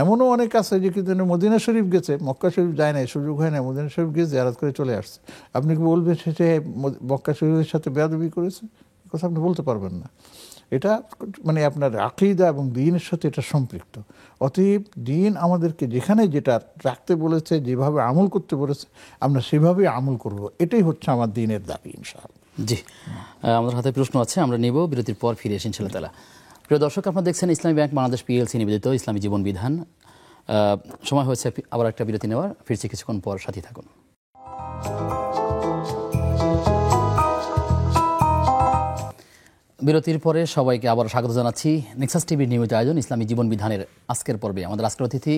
এমনও অনেক আছে যে কি দিন মদিনা শরীফ গেছে, মক্কা শরীফ যায় নাই, সুযোগ হয় না, মদিনা শরীফ গিয়ে জিয়ারত করে চলে আসছে। আপনি কি বলবেন সে মক্কা শরীফের সাথে বেয়াদবি করেছে? কথা আপনি বলতে পারবেন না। এটা মানে আপনার আকীদা এবং দ্বীনের সাথে এটা সম্পৃক্ত। অতএব দ্বীন আমাদেরকে যেখানে যেটা রাখতে বলেছে, যেভাবে আমল করতে বলেছে, আমরা সেভাবেই আমল করব। এটাই হচ্ছে আমার দ্বীনের দাবি ইনশাআল্লাহ।
জি, আমাদের হাতে প্রশ্ন আছে, আমরা নেব, বিরতির পর ফিরে এসে ইনশাআল্লাহ তাআলা। প্রিয় দর্শক, আপনারা দেখছেন ইসলামী ব্যাংক বাংলাদেশ পিএলসি নিবেদিত ইসলামী জীবন বিধান। সময় হয়েছে আবার একটা বিরতি নেওয়ার, ফিরছি কিছুক্ষণ পর, সাথে থাকুন। বিরতির পরে সবাইকে আবার স্বাগত জানাচ্ছি নেক্সাস টিভির নিয়মিত আয়োজন ইসলামী জীবন বিধানের আজকের পর্বে। আমাদের আজকের অতিথি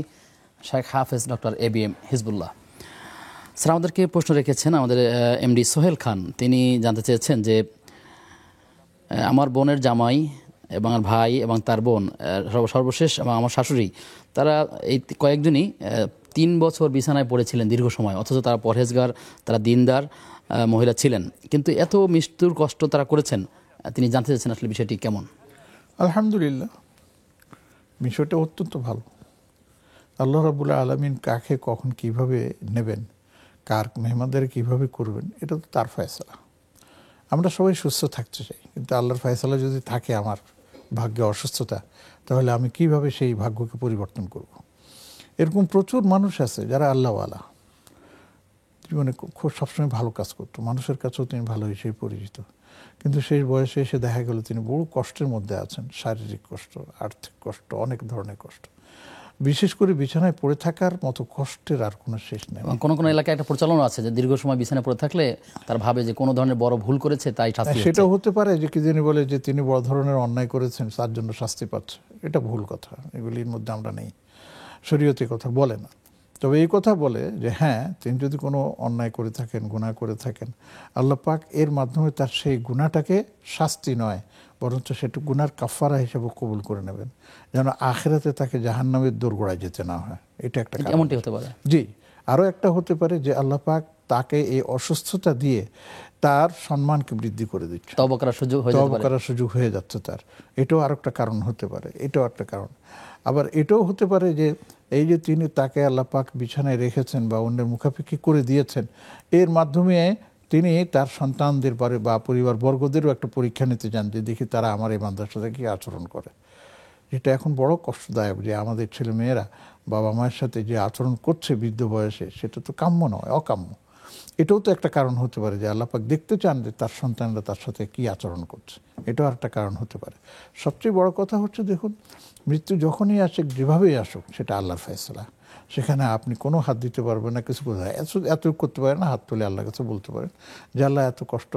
শেখ হাফেজ ডক্টর ABM হিজবুল্লাহ স্যার আমাদেরকে প্রশ্ন রেখেছেন। আমাদের MD সোহেল খান, তিনি জানতে চেয়েছেন যে আমার বোনের জামাই এবং আমার ভাই এবং তার বোন সর্বশেষ এবং আমার শাশুড়ি, তারা এই কয়েকজনই 3 বছর বিছানায় পড়েছিলেন দীর্ঘ সময়, অথচ তারা পরহেজগার, তারা দিনদার মহিলা ছিলেন, কিন্তু এত মৃত্যুর কষ্ট তারা করেছেন। তিনি জানতে চাচ্ছেন আসলে বিষয়টি কেমন।
আলহামদুলিল্লাহ, বিষয়টা অত্যন্ত ভালো। আল্লাহ রাব্বুল আলামিন কাকে কখন কিভাবে নেবেন, কার মেহমানদের কিভাবে করবেন, এটা তো তার ফয়সালা। আমরা সবাই সুস্থ থাকতে চাই, কিন্তু আল্লাহর ফয়সালা যদি থাকে আমার ভাগ্যে অসুস্থতা, তাহলে আমি কিভাবে সেই ভাগ্যকে পরিবর্তন করব। এরকম প্রচুর মানুষ আছে যারা আল্লাহওয়ালা, জীবনে খুব সবসময় ভালো কাজ করতো, মানুষের কাছেও তিনি ভালো হিসেবে পরিচিত, কিন্তু শেষ বয়সে এসে দেখা গেল তিনি বড় কষ্টের মধ্যে আছেন, শারীরিক কষ্ট, আর্থিক কষ্ট, অনেক ধরনের কষ্ট। বিশেষ করে বিছানায় পড়ে থাকার মতো কষ্টের আর কোনো শেষ নেই।
কোনো কোনো এলাকায় একটা প্রচলন আছে যে দীর্ঘ সময় বিছানায় পড়ে থাকলে তার ভাবে যে কোনো ধরনের বড় ভুল করেছে, তাই শাস্তি।
সেটাও হতে পারে যে কি যিনি বলে যে তিনি বড় ধরনের অন্যায় করেছেন, তার জন্য শাস্তি পাচ্ছে। এটা ভুল কথা, এগুলির মধ্যে আমরা নেই, শরীয়তে কথা বলে না। তবে এই কথা বলে যে হ্যাঁ, তিনি যদি কোনো অন্যায় করে থাকেন, গুনাহ করে থাকেন, আল্লাহ পাক এর মাধ্যমে তার সেই গুনাহটাকে শাস্তি নয়, বরঞ্চ সেটা গুনার কাফারা হিসেবে কবুল করে নেবেন, যেন আখিরাতে তাকে জাহান্নামের দোরগোড়ায় যেতে না হয়। এটা একটা
এমনটি হতে পারে।
জি, আরও একটা হতে পারে যে আল্লাহ পাক তাকে এই অসুস্থতা দিয়ে তার সম্মানকে বৃদ্ধি করে দিচ্ছে,
তওবা করার
সুযোগ হয়ে যাচ্ছে তার। এটাও আরেকটা কারণ হতে পারে, এটাও একটা কারণ। আবার এটাও হতে পারে যে এই যে তিনি তাকে আল্লাহ পাক বিছানায় রেখেছেন বা অন্যের মুখাপেক্ষি করে দিয়েছেন, এর মাধ্যমে তিনি তার সন্তানদের পরে বা পরিবার বর্গদেরও একটা পরীক্ষা নিতে চান যে দেখি তারা আমার এই বান্দার সাথে কি আচরণ করে। এটা এখন বড় কষ্টদায়ক যে আমাদের ছেলে মেয়েরা বাবা মায়ের সাথে যে আচরণ করছে বৃদ্ধ বয়সে, সেটা তো কাম্য নয়, অকাম্য। এটাও তো একটা কারণ হতে পারে যে আল্লাহ পাক দেখতে চান যে তার সন্তানরা তার সাথে কি আচরণ করছে, এটাও একটা কারণ হতে পারে। সবচেয়ে বড় কথা হচ্ছে, দেখুন, মৃত্যু যখনই আসে, যেভাবেই আসুক, সেটা আল্লাহর ফয়সালা। সেখানে আপনি কোনো হাত দিতে পারবেন না, কিছু করতে এত করতে পারেন না, হাত তুলে আল্লাহর কাছে বলতে পারেন যে আল্লাহ এত কষ্ট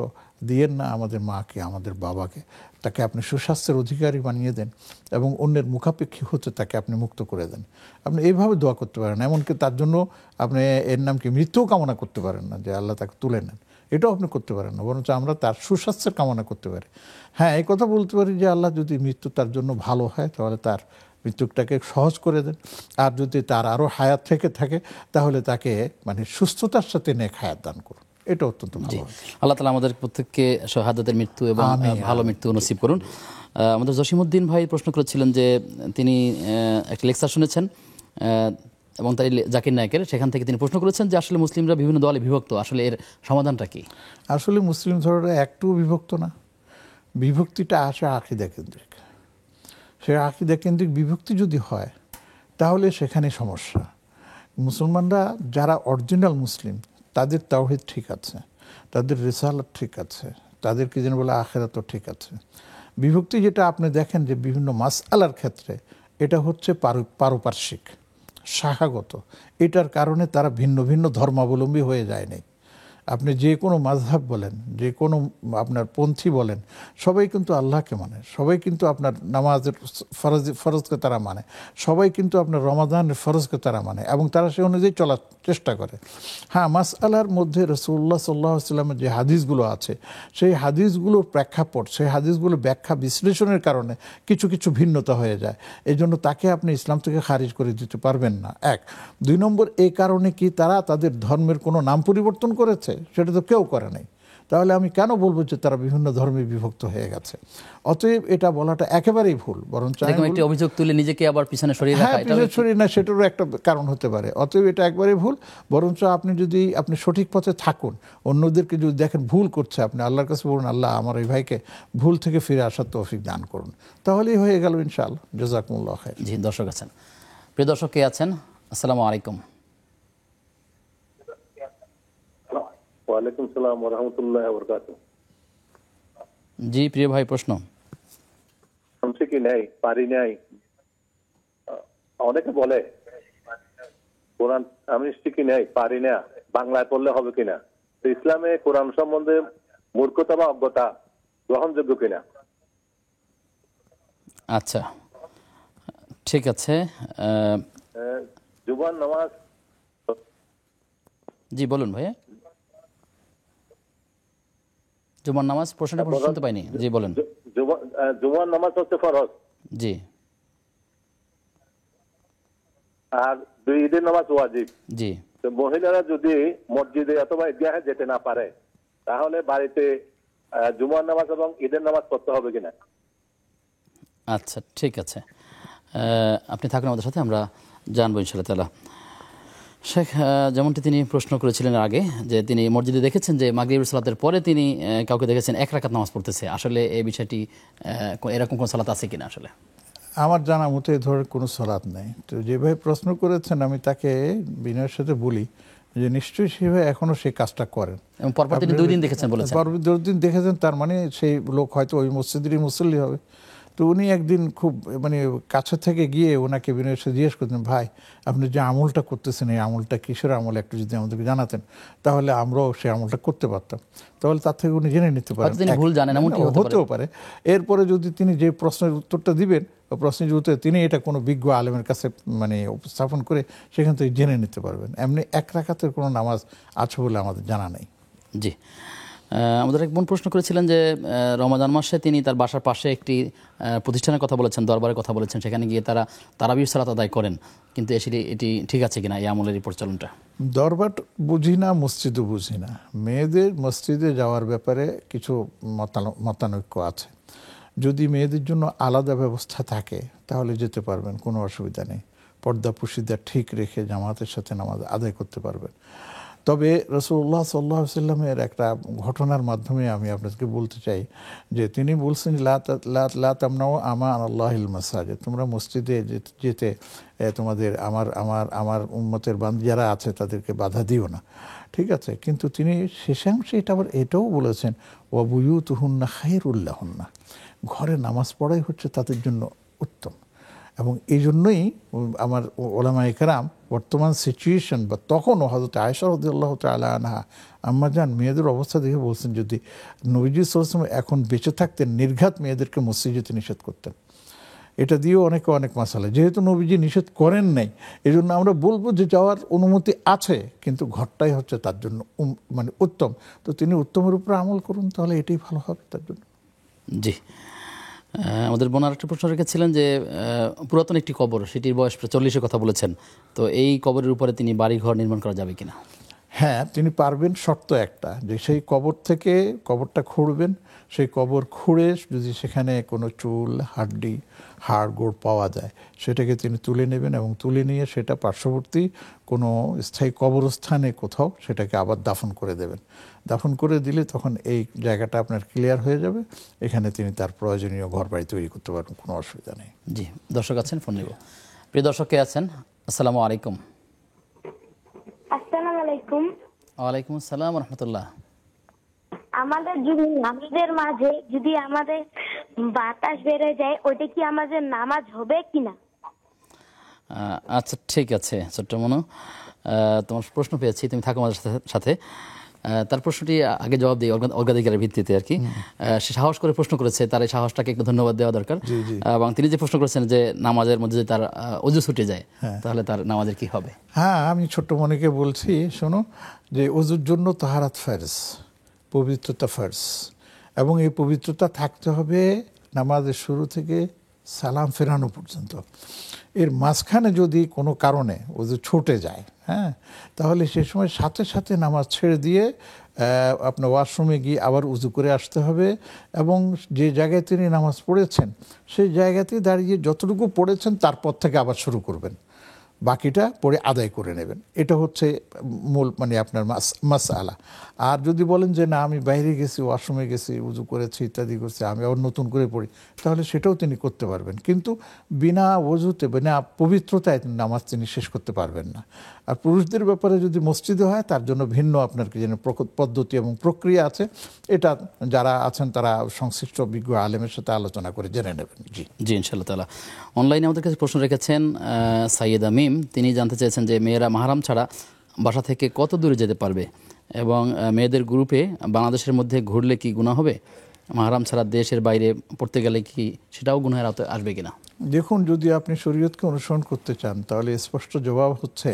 দিয়েন না আমাদের মাকে, আমাদের বাবাকে, তাকে আপনি সুস্বাস্থ্যের অধিকারী বানিয়ে দেন এবং অন্যের মুখাপেক্ষী হতে তাকে আপনি মুক্ত করে দেন। আপনি এইভাবে দোয়া করতে পারেন, এমনকি তার জন্য আপনি এর নামকে মৃত্যুও কামনা করতে পারেন না যে আল্লাহ তাকে তুলে নেন, এটাও আপনি করতে পারেন না, বরঞ্চ আমরা তার সুস্বাস্থ্যের কামনা করতে পারি। হ্যাঁ, এই কথা বলতে পারি যে আল্লাহ যদি মৃত্যু তার জন্য ভালো হয়, তাহলে তার মৃত্যুটাকে সহজ করে দেন, আর যদি তার আরও হায়াত থেকে থাকে, তাহলে তাকে মানে সুস্থতার সাথে নেক হায়াত দান করুন। এটা অত্যন্ত ভালো।
আল্লাহ তাআলা আমাদের প্রত্যেককে শাহাদাতের মৃত্যু এবং ভালো মৃত্যু নসিব করুন। আমাদের জসিমউদ্দিন ভাই প্রশ্ন করেছিলেন যে তিনি একটা লেকচার শুনেছেন এবং তাই জাকির নায়েকের, সেখান থেকে তিনি প্রশ্ন করেছেন যে আসলে মুসলিমরা বিভিন্ন দলে বিভক্ত, আসলে এর সমাধানটা কি?
আসলে মুসলিম ধর্মটা একটু বিভক্ত না, বিভক্তিটা আসে আকীদা কেন্দ্রিক। সে আকীদা কেন্দ্রিক বিভক্তি যদি হয়, তাহলে সেখানে সমস্যা। মুসলমানরা যারা অরিজিনাল মুসলিম, তাদের তাওহীদ ঠিক আছে, তাদের রিসালাত ঠিক আছে, তাদের কি যেন বলে আখিরাতও ঠিক আছে। বিভক্তি যেটা আপনি দেখেন যে বিভিন্ন মাসআলার ক্ষেত্রে, এটা হচ্ছে পারপার্শ্বিক, শাখাগত। এটার কারণে তারা ভিন্ন ভিন্ন ধর্মাবলম্বী হয়ে যায় নাই। আপনি যে কোনো মাযহাব বলেন, যে কোনো আপনার পন্থী বলেন, সবাই কিন্তু আল্লাহকে মানে, সবাই কিন্তু আপনার নামাজের ফরজকে তারা মানে, সবাই কিন্তু আপনার রমাদানের ফরজকে তারা মানে, এবং তারা সে অনুযায়ী চলার চেষ্টা করে। হ্যাঁ, মাসআলার মধ্যে রাসূলুল্লাহ সাল্লাল্লাহু আলাইহি ওয়াসাল্লামের যে হাদিসগুলো আছে, সেই হাদিসগুলোর প্রেক্ষাপট, সেই হাদিসগুলো ব্যাখ্যা বিশ্লেষণের কারণে কিছু কিছু ভিন্নতা হয়ে যায়। এই জন্য তাকে আপনি ইসলাম থেকে খারিজ করে দিতে পারবেন না, এক। 2 নম্বর, এই কারণে কি তারা তাদের ধর্মের কোনো নাম পরিবর্তন করেছে? সেটা তো কেউ করে নাই। তাহলে আমি কেন বলবো যে তারা বিভিন্ন ধর্মে বিভক্ত হয়ে গেছে? অতএব এটা বলাটা একেবারেই ভুল। বরঞ্চ
একটি অভিযোগ তুলে নিজেকে আবার পিছনে সরিয়ে রাখা,
হ্যাঁ, পিছনে সরিয়ে না, সেটারও একটা কারণ হতে পারে। অতএব এটা একবারেই ভুল। বরঞ্চ আপনি যদি আপনি সঠিক পথে থাকুন, অন্যদেরকে যদি দেখেন ভুল করছে, আপনি আল্লাহর কাছে বলুন, আল্লাহ আমার এই ভাইকে ভুল থেকে ফিরে আসার তৌফিক দান করুন, তাহলেই হয়ে গেল ইনশাআল্লাহ। জাযাকুমুল্লাহ খাইর।
জি, দর্শক আছেন, প্রিয় দর্শক কে আছেন? আসসালামু আলাইকুম।
ওয়ালাইকুম সালাম ওয়া রাহমাতুল্লাহি ওয়া বারাকাতুহু।
জি প্রিয় ভাই, প্রশ্ন।
শুনছি কি নাই, পারি নাই, অনেকে বলে কোরআন আমি শিখি নাই, পারি না, বাংলায় পড়লে হবে কিনা? তো ইসলামে কোরআন সম্বন্ধে মূর্খতা বা অজ্ঞতা গ্রহণযোগ্য কিনা?
আচ্ছা, ঠিক আছে।
জুমার নামাজ,
জি বলুন ভাইয়া। জুমার নামাজ প্রশ্নটা শুনতে পাইনি। জি বলেন।
জুমার নামাজ হচ্ছে ফরজ,
জি।
আর 2 ঈদের নামাজ ওয়াজিব।
জি।
তো মহিলারা যদি মসজিদে অথবা ঈদগাহে যেতে না পারে, তাহলে বাড়িতে জুমার নামাজ এবং ঈদের নামাজ পড়তে হবে কিনা?
আচ্ছা, ঠিক আছে, আপনি থাকুন আমাদের সাথে, আমরা জানবো ইনশাআল্লাহ তাআলা। শেখ, যেমনটি তিনি প্রশ্ন করেছিলেন আগে, যে তিনি মসজিদে দেখেছেন যে মাগরিবের সালাতের পরে তিনি কাউকে দেখেছেন 1 রাকাত নামাজ পড়তেছে। আসলে এই বিষয়টি এরকম কোন সালাত আছে কিনা? আসলে
আমার জানা মতো এই ধরনের কোনো সালাত নেই। তো যেভাবে প্রশ্ন করেছেন, আমি তাকে বিনয়ের সাথে বলি যে নিশ্চয়ই সেভাবে এখনো সেই কাজটা করেন।
এবং পরপর তিনি 2 দিন দেখেছেন বলেছেন।
পরপর 2 দিন দেখেছেন, তার মানে সেই লোক হয়তো ওই মসজিদেরই মুসল্লি হবে। তো উনি একদিন খুব মানে কাছে থেকে গিয়ে ওনাকে বিনয়ের সাথে জিজ্ঞেস করতেন, ভাই আপনি যে আমলটা করতেছেন, এই আমলটা কিসের আমল, একটু যদি আমাদেরকে জানাতেন তাহলে আমরাও সেই আমলটা করতে পারতাম। তাহলে তার থেকে উনি জেনে নিতে পারেন,
ভুল জানেন,
হতেও পারে। এরপরে যদি তিনি যে প্রশ্নের উত্তরটা দিবেন, প্রশ্নের উত্তরে তিনি এটা কোনো বিজ্ঞ আলেমের কাছে মানে উপস্থাপন করে সেখান থেকে জেনে নিতে পারবেন। এমনি 1 রাকাতের কোনো নামাজ আছে বলে আমাদের জানা নেই।
জি। আমাদের এক বোন প্রশ্ন করেছিলেন যে রমাদান মাসে তিনি তার বাসার পাশে একটি প্রতিষ্ঠানের কথা বলেছেন, দরবারের কথা বলেছেন, সেখানে গিয়ে তারা তারাবির সালাত আদায় করেন, কিন্তু এটি ঠিক আছে কিনা এই আমলের এই প্রচলনটা?
দরবার বুঝি না, মসজিদও বুঝি না। মেয়েদের মসজিদে যাওয়ার ব্যাপারে কিছু মতানৈক্য আছে। যদি মেয়েদের জন্য আলাদা ব্যবস্থা থাকে তাহলে যেতে পারবেন, কোনো অসুবিধা নেই। পর্দা পুশিদা ঠিক রেখে জামাতের সাথে নামাজ আদায় করতে পারবেন। তবে রাসূলুল্লাহ সাল্লাল্লাহু আলাইহি ওয়াসাল্লামের একটা ঘটনার মাধ্যমে আমি আপনাদেরকে বলতে চাই যে তিনি বলছেন, লা তামনাউ আমানাল্লাহিল মাসাজিদ, তোমরা মসজিদে যেতে তোমাদের আমার উম্মতের বান্দা যারা আছে তাদেরকে বাধা দিও না, ঠিক আছে? কিন্তু তিনি শেষাংশে এটা আবার এটাও বলেছেন, ওয়া বুয়ুতুহুন্না খায়রুল লাহুন্না, ঘরে নামাজ পড়াই হচ্ছে তাদের জন্য উত্তম। এবং এই জন্যই আমার ওলামায়ে কেরাম বর্তমান সিচুয়েশন বা তখনও হযরত আয়েশা রাদিয়াল্লাহু তাআলা আনহা আম্মা জান মেয়েদের অবস্থা দেখে বলছেন, যদি নবীজি সাল্লাল্লাহু আলাইহি ওয়াসাল্লাম এখন বেঁচে থাকতেন নির্ঘাত মেয়েদেরকে মসজিদে যেতে নিষেধ করতেন। এটা দিয়েও অনেক মাসালা, যেহেতু নবীজি নিষেধ করেন নাই এই জন্য আমরা বলবো যে যাওয়ার অনুমতি আছে, কিন্তু ঘরটাই হচ্ছে তার জন্য মানে উত্তম। তো তিনি উত্তমের উপরে আমল করুন, তাহলে এটাই ভালো হবে তার জন্য।
জি। আমাদের বোন আরেকটা প্রশ্ন রেখেছিলেন যে পুরাতন একটি কবর, সেটির বয়স 40-এর কথা বলেছেন, তো এই কবরের উপরে তিনি বাড়ি ঘর নির্মাণ করা যাবে কিনা?
হ্যাঁ, তিনি পারবেন, শর্ত একটা, যে সেই কবর থেকে কবরটা খুঁড়বেন, সেই কবর খুঁড়ে যদি সেখানে কোনো চুল, হাড্ডি, হাড় গোড় পাওয়া যায় সেটাকে তিনি তুলে নেবেন, এবং তুলে নিয়ে সেটা পার্শ্ববর্তী কোনো স্থায়ী কবরস্থানে কোথাও সেটাকে আবার দাফন করে দেবেন। দাফন করে দিলে তখন এই জায়গাটা আপনার ক্লিয়ার হয়ে যাবে, এখানে তিনি তার প্রয়োজনীয় ঘর বাড়ি তৈরি করতে পারবেন, কোনো অসুবিধা নেই।
জি, দর্শক আছেন, ফোন নেব। প্রিয় দর্শক কে আছেন? আসসালামু আলাইকুম।
আসসালামু আলাইকুম।
ওয়ালাইকুম আসসালাম ওয়া রাহমাতুল্লাহ।
আমাদের মাঝে যদি আমাদের বাতাস বেড়ে যায়, ওইটা কি আমাদের নামাজ হবে কিনা?
আচ্ছা, ঠিক আছে ছোট্ট মনু, তোমার প্রশ্ন পেয়েছি, তুমি থাকো আমাদের সাথে। তার প্রশ্নটি আগে জবাব দিই অগ্রাধিকারের ভিত্তিতে আর কি। সে সাহস করে প্রশ্ন করেছে, তার এই সাহসটাকে একটু ধন্যবাদ দেওয়া দরকার। এবং তিনি যে প্রশ্ন করেছেন যে নামাজের মধ্যে যদি তার অজু ছুটে যায় তাহলে তার নামাজের কি হবে?
হ্যাঁ, আমি ছোট্ট মনিকে বলছি, শোনো, যে অজুর জন্য তাহারাত ফরজ, পবিত্রতা ফরজ, এবং এই পবিত্রতা থাকতে হবে নামাজের শুরু থেকে সালাম ফেরানো পর্যন্ত। এর মাঝখানে যদি কোনো কারণে অজু ছুটে যায়, হ্যাঁ, তাহলে সে সময় সাথে সাথে নামাজ ছেড়ে দিয়ে আপনার ওয়াশরুমে গিয়ে আবার উজু করে আসতে হবে, এবং যে জায়গায় তিনি নামাজ পড়েছেন সেই জায়গাতে দাঁড়িয়ে যতটুকু পড়েছেন তারপর থেকে আবার শুরু করবেন, বাকিটা পড়ে আদায় করে নেবেন। এটা হচ্ছে মূল মানে আপনার মাসআলা। আর যদি বলেন যে না আমি বাইরে গেছি, ওয়াশরুমে গেছি, উজু করেছি, ইত্যাদি করছি, আমি আবার নতুন করে পড়ি, তাহলে সেটাও তিনি করতে পারবেন, কিন্তু বিনা ওযুতে বিনা পবিত্রতায় নামাজ তিনি শেষ করতে পারবেন না। আর পুরুষদের ব্যাপারে যদি মসজিদে হয় তার জন্য ভিন্ন আপনার কি যেন পদ্ধতি এবং প্রক্রিয়া আছে, এটা যারা আছেন তারা সংশ্লিষ্ট বিজ্ঞ আলেমের সাথে আলোচনা করে জেনে নেবেন। জি
জি, ইনশাআল্লাহ তাআলা। অনলাইনে আমাদের কাছে প্রশ্ন রেখেছেন সাইয়েদা মিম, তিনি জানতে চেয়েছেন যে মেয়েরা মাহরাম ছাড়া বাসা থেকে কত দূরে যেতে পারবে, এবং মেয়েদের গ্রুপে বাংলাদেশের মধ্যে ঘুরলে কি গুনাহ হবে? মাহরাম ছাড়া দেশের বাইরে পড়তে গেলে কি সেটাও গুনাহের আওতায় আসবে কিনা?
দেখুন, যদি আপনি শরীয়তকে অনুসরণ করতে চান তাহলে স্পষ্ট জবাব হচ্ছে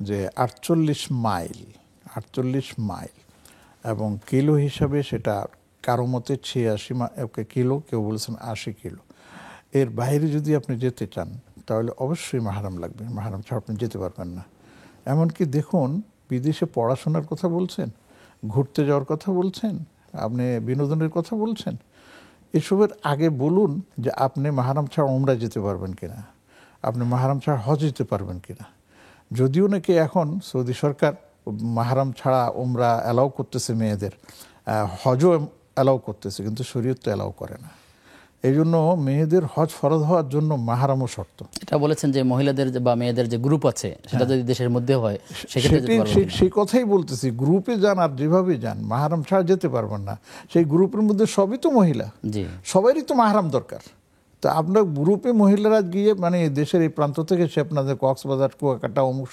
যে 48 মাইল, এবং কিলো হিসাবে সেটা কারো মতে 86 কিলো, কেউ বলেছেন 80 কিলো। এর বাইরে যদি আপনি যেতে চান তাহলে অবশ্যই মাহরাম লাগবে, মাহরাম ছাড়া আপনি যেতে পারবেন না। এমনকি দেখুন, বিদেশে পড়াশোনার কথা বলছেন, ঘুরতে যাওয়ার কথা বলছেন, আপনি বিনোদনের কথা বলছেন, এসবের আগে বলুন যে আপনি মাহরাম ছাড়া উমরা যেতে পারবেন কিনা, আপনি মাহরাম ছাড়া হজ যেতে পারবেন কিনা। যদিও নাকি এখন সৌদি সরকার মাহরাম ছাড়া উমরা অ্যালাউ করতেছে মেয়েদের, হজও অ্যালাউ করতেছে, কিন্তু শরীয়ত তো অ্যালাউ করে না। এই জন্য মেয়েদের হজ ফরজ হওয়ার জন্য মাহরামও শর্ত।
এটা বলেছেন যে মহিলাদের বা মেয়েদের যে গ্রুপ আছে সেটা যদি দেশের মধ্যে হয়
সেই কথাই বলতেছি, গ্রুপে যান আর যেভাবে যান মাহরাম ছাড়া যেতে পারবেন না। সেই গ্রুপের মধ্যে সবই তো মহিলা, সবারই তো মাহরাম দরকার। তো আপনার গ্রুপে মহিলারা গিয়ে মানে দেশের এই প্রান্ত থেকে সে আপনাদের কক্সবাজার, কুয়াকাটা, অমুক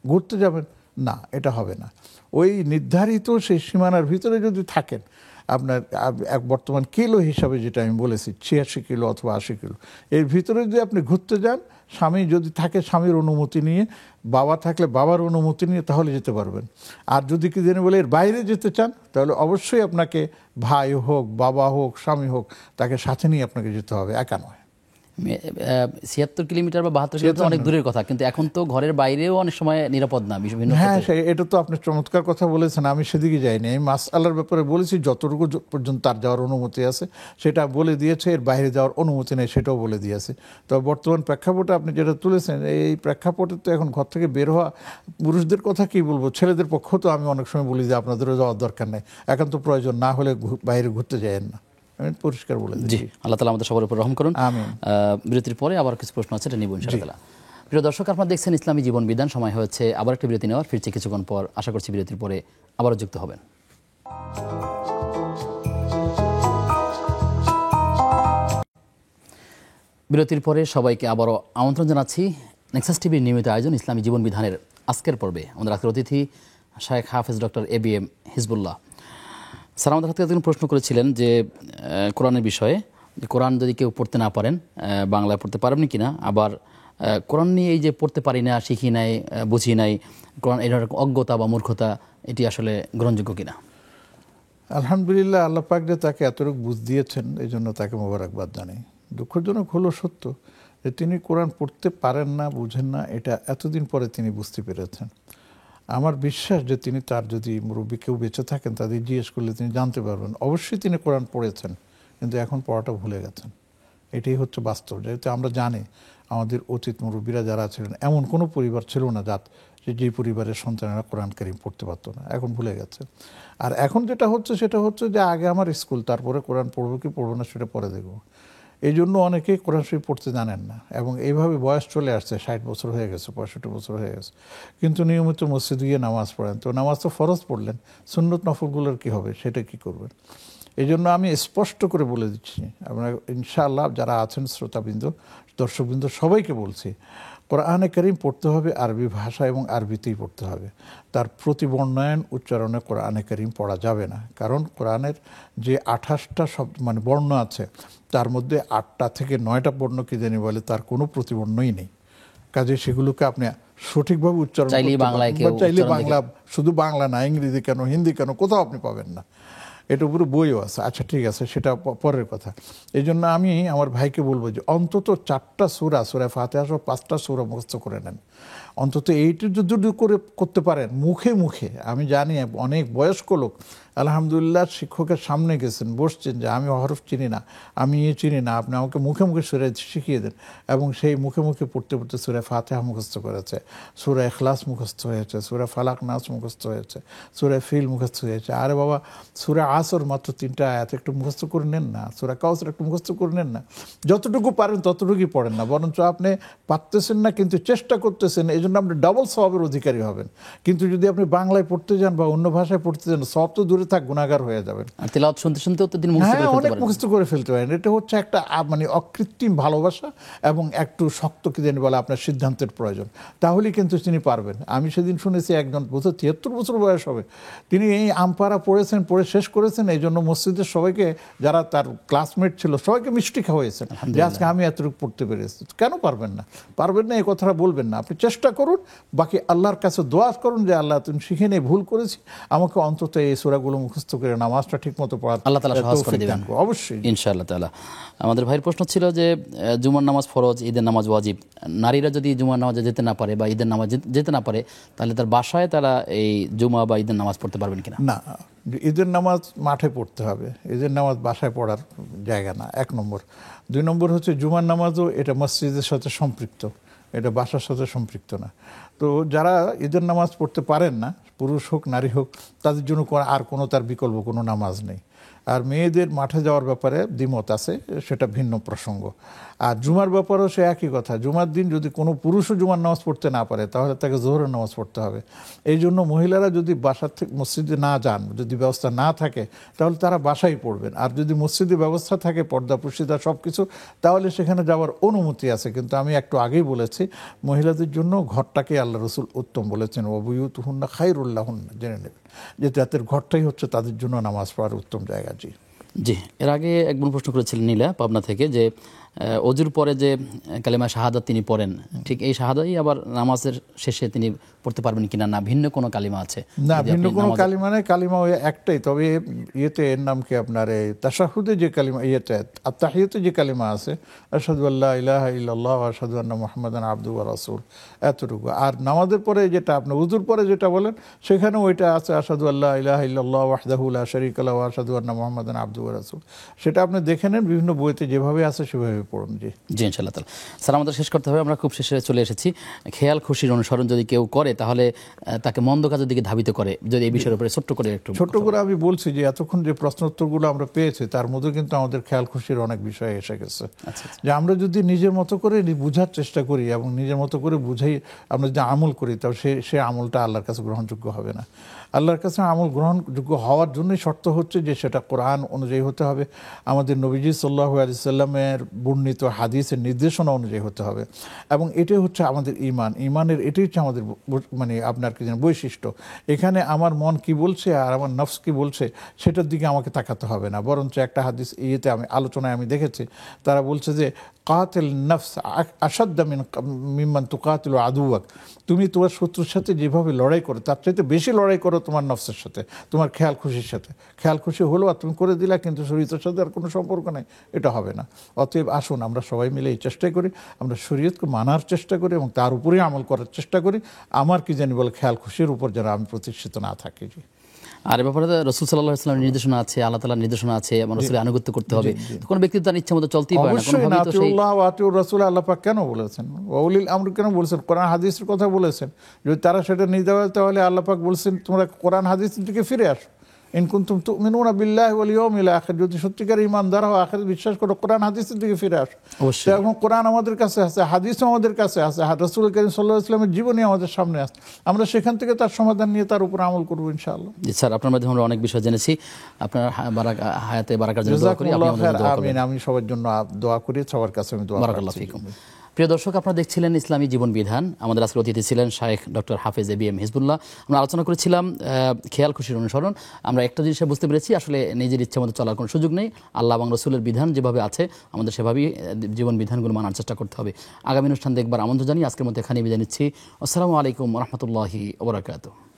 ঘুরতে যাবেন না, এটা হবে না। ওই নির্ধারিত সেই সীমানার ভিতরে যদি থাকেন, আপনার বর্তমান কিলো হিসাবে যেটা আমি বলেছি 86 কিলো অথবা 80 কিলো, এর ভিতরে যদি আপনি ঘুরতে যান, স্বামী যদি থাকে স্বামীর অনুমতি নিয়ে, বাবা থাকলে বাবার অনুমতি নিয়ে, তাহলে যেতে পারবেন। আর যদি কি জেনে বলে এর বাইরে যেতে চান তাহলে অবশ্যই আপনাকে ভাই হোক, বাবা হোক, স্বামী হোক, তাকে সাথে নিয়ে আপনাকে যেতে হবে, একা নয়।
৭৬ কিলোমিটার বা ৭২ কিলোমিটার অনেক দূরের কথা, কিন্তু এখন তো ঘরের বাইরেও অনেক সময় নিরাপদ না।
হ্যাঁ, এটা তো আপনি চমৎকার কথা বলেছেন, আমি সেদিকে যাইনি। আমি মাসআলার ব্যাপারে বলেছি যতটুকু পর্যন্ত তার যাওয়ার অনুমতি আছে সেটা বলে দিয়েছে, এর বাইরে যাওয়ার অনুমতি নেই সেটাও বলে দিয়েছে। তবে বর্তমান প্রেক্ষাপটে আপনি যেটা তুলেছেন, এই প্রেক্ষাপটে তো এখন ঘর থেকে বের হওয়া, পুরুষদের কথা কি বলবো, ছেলেদের পক্ষ তো আমি অনেক সময় বলি যে আপনাদেরও যাওয়ার দরকার নেই, একান্ত প্রয়োজন না হলে বাইরে ঘুরতে যায়েন না, আমি পরিষ্কার বলে দিই।
জি, আল্লাহ তাআলা আমাদের সবার উপর রহম করুন। আমিন। বিরতির পরে আবার কিছু প্রশ্ন আছে, এটা নিব ইনশাআল্লাহ। প্রিয় দর্শক, আপনারা দেখছেন ইসলামী জীবন বিধান। সময় হয়েছে আবার একটা বিরতি নেওয়ার। ফিরছি কিছুক্ষণ পর, আশা করছি বিরতির পরে আবারও যুক্ত হবেন। বিরতির পরে সবাইকে আবারও আমন্ত্রণ জানাচ্ছি নেক্সাস টিভির নিয়মিত আয়োজন ইসলামী জীবন বিধানের আজকের পর্বে। আমাদের আজকের অতিথি শায়েখ হাফেজ ডক্টর ABM হিজবুল্লাহ স্যার আমাদের হাতে একজন প্রশ্ন করেছিলেন যে কোরআনের বিষয়ে, যে কোরআন যদি কেউ পড়তে না পারেন বাংলায় পড়তে পারবেন কিনা, আবার কোরআন নিয়ে এই যে পড়তে পারি না, শিখি নাই, বুঝি নাই, কোরআন এই ধরনের অজ্ঞতা বা মূর্খতা, এটি আসলে গ্রহণযোগ্য কিনা?
আলহামদুলিল্লাহ, আল্লাহ পাক যে তাকে এতটুকু বুঝ দিয়েছেন, এই জন্য তাকে মোবারকবাদ জানাই। দুঃখজনক হলো সত্য যে তিনি কোরআন পড়তে পারেন না, বুঝেন না, এটা এতদিন পরে তিনি বুঝতে পেরেছেন। আমার বিশ্বাস যে তিনি, তার যদি মুরব্বী কেউ বেঁচে থাকেন তাদের জিজ্ঞেস করলে তিনি জানতে পারবেন অবশ্যই তিনি কোরআন পড়েছেন, কিন্তু এখন পড়াটা ভুলে গেছেন। এটাই হচ্ছে বাস্তব। যেহেতু আমরা জানি আমাদের অতীত মুরব্বীরা যারা ছিলেন, এমন কোনো পরিবার ছিল না যে পরিবারের সন্তানেরা কোরআন কারীম পড়তে পারতো না, এখন ভুলে গেছে। আর এখন যেটা হচ্ছে সেটা হচ্ছে যে আগে আমার স্কুল, তারপরে কোরআন পড়বো কি পড়বো না সেটা পরে দেখবো। এই জন্য অনেকেই কোরআন শরীফ পড়তে জানেন না, এবং এইভাবে বয়স চলে আসছে, 60 বছর হয়ে গেছে, 65 বছর হয়ে গেছে, কিন্তু নিয়মিত মসজিদে গিয়ে নামাজ পড়েন। তো নামাজ তো ফরজ পড়লেন, সুন্নত নফলগুলোর কী হবে, সেটা কি করবেন? এই জন্য আমি স্পষ্ট করে বলে দিচ্ছি, আপনারা ইনশাআল্লাহ যারা আছেন শ্রোতাবৃন্দ, দর্শকবৃন্দ, সবাইকে বলছি, কোরআনে কারীম পড়তে হবে আরবি ভাষা এবং আরবিতেই পড়তে হবে। তার প্রতিবর্ণায়ন উচ্চারণে কোরআনে কারীম পড়া যাবে না, কারণ কোরআনের যে 28টা শব্দ মানে বর্ণ আছে তার মধ্যে 8টা থেকে 9টা বর্ণ কি জানি বলে তার কোনো প্রতিবর্ণই নেই। কাজে সেগুলোকে আপনি সঠিকভাবে উচ্চারণ
চাইলেই
বাংলা, শুধু বাংলা না, ইংরেজি কেন, হিন্দি কেন, কোথাও আপনি পাবেন না। এটা উপরে বইও আছে। আচ্ছা ঠিক আছে, সেটা পরের কথা। এই জন্য আমি আমার ভাইকে বলবো যে অন্তত 4টা সূরা, সূরা ফাতিহা সহ 5টা সূরা মুখস্থ করে নেন। অন্তত এইটি যদি করতে পারেন মুখে মুখে। আমি জানি অনেক বয়স্ক লোক আলহামদুলিল্লাহ শিক্ষকের সামনে গেছেন, বসছেন যে আমি হরফ চিনি না, আমি চিনি না, আপনি আমাকে মুখে মুখে সূরা শিখিয়ে দেন, এবং সেই মুখে মুখে পড়তে পড়তে সূরা ফাতিহা মুখস্থ করেছে, সূরা ইখলাস মুখস্থ হয়েছে, সূরা ফালাক নাস মুখস্থ হয়েছে, সূরা ফিল মুখস্থ হয়েছে। আরে বাবা, সূরা আসর মাত্র 3টা আয়াত একটু মুখস্থ করে নেন না, সূরা কাউসার একটু মুখস্থ করে নেন না। যতটুকু পারেন ততটুকুই পড়েন না, বরঞ্চ আপনি পারতেছেন না কিন্তু চেষ্টা করতেছেন, এই জন্য আপনি ডাবল সওয়াবের অধিকারী হবেন। কিন্তু যদি আপনি বাংলায় পড়তে যান বা অন্য ভাষায় পড়তে যান, সব তো দূরে থাক, গুনাহগার হয়ে যাবেন।
আর তেলাওয়াত শুনতে শুনতেও তো তিনি মুখস্থ করে ফেলতে
অনেক
পারেন।
মুখস্থ করে ফেলতে পারেন। এটা হচ্ছে একটা মানে অকৃত্রিম ভালোবাসা এবং একটু শক্ত কি জানি বলে আপনার সিদ্ধান্তের প্রয়োজন, তাহলেই কিন্তু তিনি পারবেন। আমি সেদিন শুনেছি একজন 73 বছর বয়স হবে, তিনি এই আমপারা পড়েছেন, পড়ে শেষ করেছেন। এই জন্য মসজিদের সবাইকে, যারা তার ক্লাসমেট ছিল, সবাইকে মিষ্টি খাওয়াইছেন যে আজকে আমি এতটুকু পড়তে পেরেছি। কেন পারবেন না? পারবেন না এই কথাটা বলবেন না, আপনি চেষ্টা করুন, বাকি আল্লাহর কাছে দোয়া করুন যে আল্লাহ তুমি শিখে নিয়ে ভুল করেছি, আমাকে অন্তত এই সূরাগুলো মুখস্থ করে নামাজটা ঠিক মতো পড়া
আল্লাহ তাআলা সহজ করে দিবেন
অবশ্যই
ইনশাআল্লাহ তাআলা। আমাদের ভাইয়ের প্রশ্ন ছিল যে জুমার নামাজ ফরজ, ঈদের নামাজ ওয়াজিব। নারীরা যদি জুমার নামাজে যেতে না পারে বা ঈদের নামাজ যেতে না পারে, তাহলে তার বাসায় তারা এই জুমা বা ঈদের নামাজ পড়তে পারবেন কিনা?
না, ঈদের নামাজ মাঠে পড়তে হবে, ঈদের নামাজ বাসায় পড়ার জায়গা না, 1 নম্বর। 2 নম্বর হচ্ছে জুমার নামাজও এটা মসজিদের সাথে সম্পৃক্ত, এটা বাসার সাথে সম্পৃক্ত না। তো যারা ঈদের নামাজ পড়তে পারেন না, পুরুষ হোক নারী হোক, তাদের জন্য আর কোনো তার বিকল্প কোনো নামাজ নেই। আর মেয়েদের মাঠে যাওয়ার ব্যাপারে দ্বিমত আছে, সেটা ভিন্ন প্রসঙ্গ। আর জুমার ব্যাপারেও সে একই কথা। জুমার দিন যদি কোনো পুরুষও জুমার নামাজ পড়তে না পারে, তাহলে তাকে জোহরের নামাজ পড়তে হবে। এই জন্য মহিলারা যদি বাসার থেকে মসজিদে না যান, যদি ব্যবস্থা না থাকে, তাহলে তারা বাসায় পড়বেন। আর যদি মসজিদে ব্যবস্থা থাকে, পর্দা পুশিদা সব কিছু, তাহলে সেখানে যাওয়ার অনুমতি আছে। কিন্তু আমি একটু আগেই বলেছি, মহিলাদের জন্য ঘরটাকে আল্লাহ রসুল উত্তম বলেছেন, ওয়াবুয়ুতুহুন্না খায়রুল্লাহুন্না, জেনে নেবেন যে তাদের ঘরটাই হচ্ছে তাদের জন্য নামাজ পড়ার উত্তম জায়গা।
জি, এর আগে একজন প্রশ্ন করেছিলেন নীলা পাবনা থেকে, যে অজুর পরে যে কালিমা শাহাদাত তিনি পড়েন, ঠিক এই শাহাদাতই আবার নামাজের শেষে তিনি পড়তে পারবেন কিনা, না ভিন্ন কোনো কালিমা আছে?
না, ভিন্ন কোনো কালিমা নেই, কালিমা ওই একটাই। তবে ইয়েতে এর নাম কি আপনার এই তাশাহুদে যে কালিমা, ইয়েতে আত্তাহিয়াতে যে কালিমা আছে, আশহাদু আল্লা ইলাহা ইল্লাল্লাহ ওয়া আশহাদু আন্না মুহাম্মাদান আবদুহু ওয়া রাসূল, এতটুকু। আর নামাজের পরে যেটা আপনি উযুর পরে যেটা বলেন, সেখানে ওইটা আছে আশহাদু আল্লা ইলাহা ইল্লাল্লাহ ওয়াহদাহু লা শারীকা লাহু ওয়া আশহাদু আন্না মুহাম্মাদান আবদুহু ওয়া রাসূল। সেটা আপনি দেখে নেন, বিভিন্ন বইতে যেভাবে আছে সেভাবে পড়ুন।
জি ইনশাআল্লাহ তাআলা। স্যার, আমাদের শেষ করতে হবে, আমরা খুব শেষে চলে এসেছি। খেয়াল খুশির অনুসরণ যদি কেউ করে, তাহলে তাকে মন্দ কাজের দিকে ধাবিত করে, যদি এই বিষয়ের উপরে ছোট্ট করে
আমি বলছি যে এতক্ষণ যে প্রশ্নোত্তরগুলো আমরা পেয়েছি, তার মধ্যে কিন্তু আমাদের খেয়াল খুশির অনেক বিষয় এসে গেছে। যে আমরা যদি নিজের মতো করে বুঝার চেষ্টা করি এবং নিজের মতো করে বুঝাই আমরা যদি আমল করি, তাহলে সে আমলটা আল্লাহর কাছে গ্রহণযোগ্য হবে না। আল্লাহর কাছে আমল গ্রহণযোগ্য হওয়ার জন্যই শর্ত হচ্ছে যে সেটা কোরআন অনুযায়ী হতে হবে, আমাদের নবীজি সাল্লাল্লাহু আলাইহি সাল্লামের বর্ণিত হাদিসের নির্দেশনা অনুযায়ী হতে হবে, এবং এটাই হচ্ছে আমাদের ইমানের এটাই হচ্ছে আমাদের মানে আপনার কি যেন বৈশিষ্ট্য। এখানে আমার মন কি বলছে আর আমার নফস কি বলছে সেটার দিকে আমাকে তাকাতে হবে না, বরঞ্চ একটা হাদিস আলোচনায় আমি দেখেছি, তারা বলছে যে কাতিল নফস আশাদ্দা মিম্মান তুকাতিলু আদুওয়াক, তুমি তোমার শত্রুর সাথে যেভাবে লড়াই করো, তার চাইতে বেশি লড়াই করো তোমার নফসের সাথে, তোমার খেয়াল খুশির সাথে। খেয়াল খুশি হলো আর তুমি করে দিলা, কিন্তু শরীয়তের সাথে আর কোনো সম্পর্ক নেই, এটা হবে না। অতএব আসুন আমরা সবাই মিলে এই চেষ্টা করি, আমরা শরীয়তকে মানার চেষ্টা করি এবং তার উপরেই আমল করার চেষ্টা করি। আমার কি জানি বলে খেয়াল খুশির উপর যেন আমি প্রতিষ্ঠিত না থাকি।
আর এ ব্যাপারে রাসূল সাল্লাল্লাহু আলাইহি ওয়াসাল্লামের নির্দেশনা আছে, আল্লাহ তাআলার নির্দেশনা আছে, এবং রাসূলের আনুগত্য করতে হবে। কোন ব্যক্তি তার ইচ্ছা মতো চলতেই পারে না।
অবশ্যই না, আতিউল্লাহ ওয়া আতিউর রাসূল আল্লাহ পাক কেন বলেছেন, ওয়া উলিল আমর কেন বলেছেন, কোরআন হাদিসের কথা বলেছেন। যদি তারা সেটা নিয়ে দেওয়া, তাহলে আল্লাহ পাক বলছেন তোমরা কোরআন হাদিসের দিকে ফিরে আসো। ইন কুনতুম তুমিনুনা বিল্লাহি ওয়াল ইয়াউমিল আখির, যদি সত্যিকার ঈমানদার হও, আখিরাত বিশ্বাস করো, কোরআন হাদিসের দিকে ফিরে আসো। এখন কোরআন আমাদের কাছে আছে, হাদিসও আমাদের কাছে আছে, রাসূল কারীম সাল্লাল্লাহু আলাইহি ওয়াসাল্লামের জীবনী আমাদের সামনে আছে, আমরা সেখান থেকে তার সমাধান নিয়ে তার উপর আমল করব ইনশাআল্লাহ।
জি স্যার, আপনার মাধ্যমে আমরা অনেক বিষয় জেনেছি। আপনার হায়াতে বারাকার জন্য দোয়া করি।
আমিন। আমি সবার জন্য দোয়া করি, সবার কাছে আমি দোয়া করি।
বারাকাল্লাহু ফিকুম। প্রিয় দর্শক, আপনারা দেখছিলেন ইসলামী জীবন বিধান। আমাদের আজকের অতিথি ছিলেন শায়েখ ডক্টর হাফেজ ABM হিজবুল্লাহ। আমরা আলোচনা করেছিলাম খেয়াল খুশির অনুসরণ। আমরা একটা জিনিস বুঝতে পেরেছি, আসলে নিজের ইচ্ছে মতো চলার কোনো সুযোগ নেই। আল্লাহ এবং রসুলের বিধান যেভাবে আছে আমাদের সেভাবেই জীবন বিধানগুলো মানার চেষ্টা করতে হবে। আগামী অনুষ্ঠান দেখবার আমন্ত্রণ জানিয়ে আজকের মধ্যে এখানে বিদায় নিচ্ছি। আসসালামু আলাইকুম রহমতুল্লাহি ওয়া বারাকাতুহু।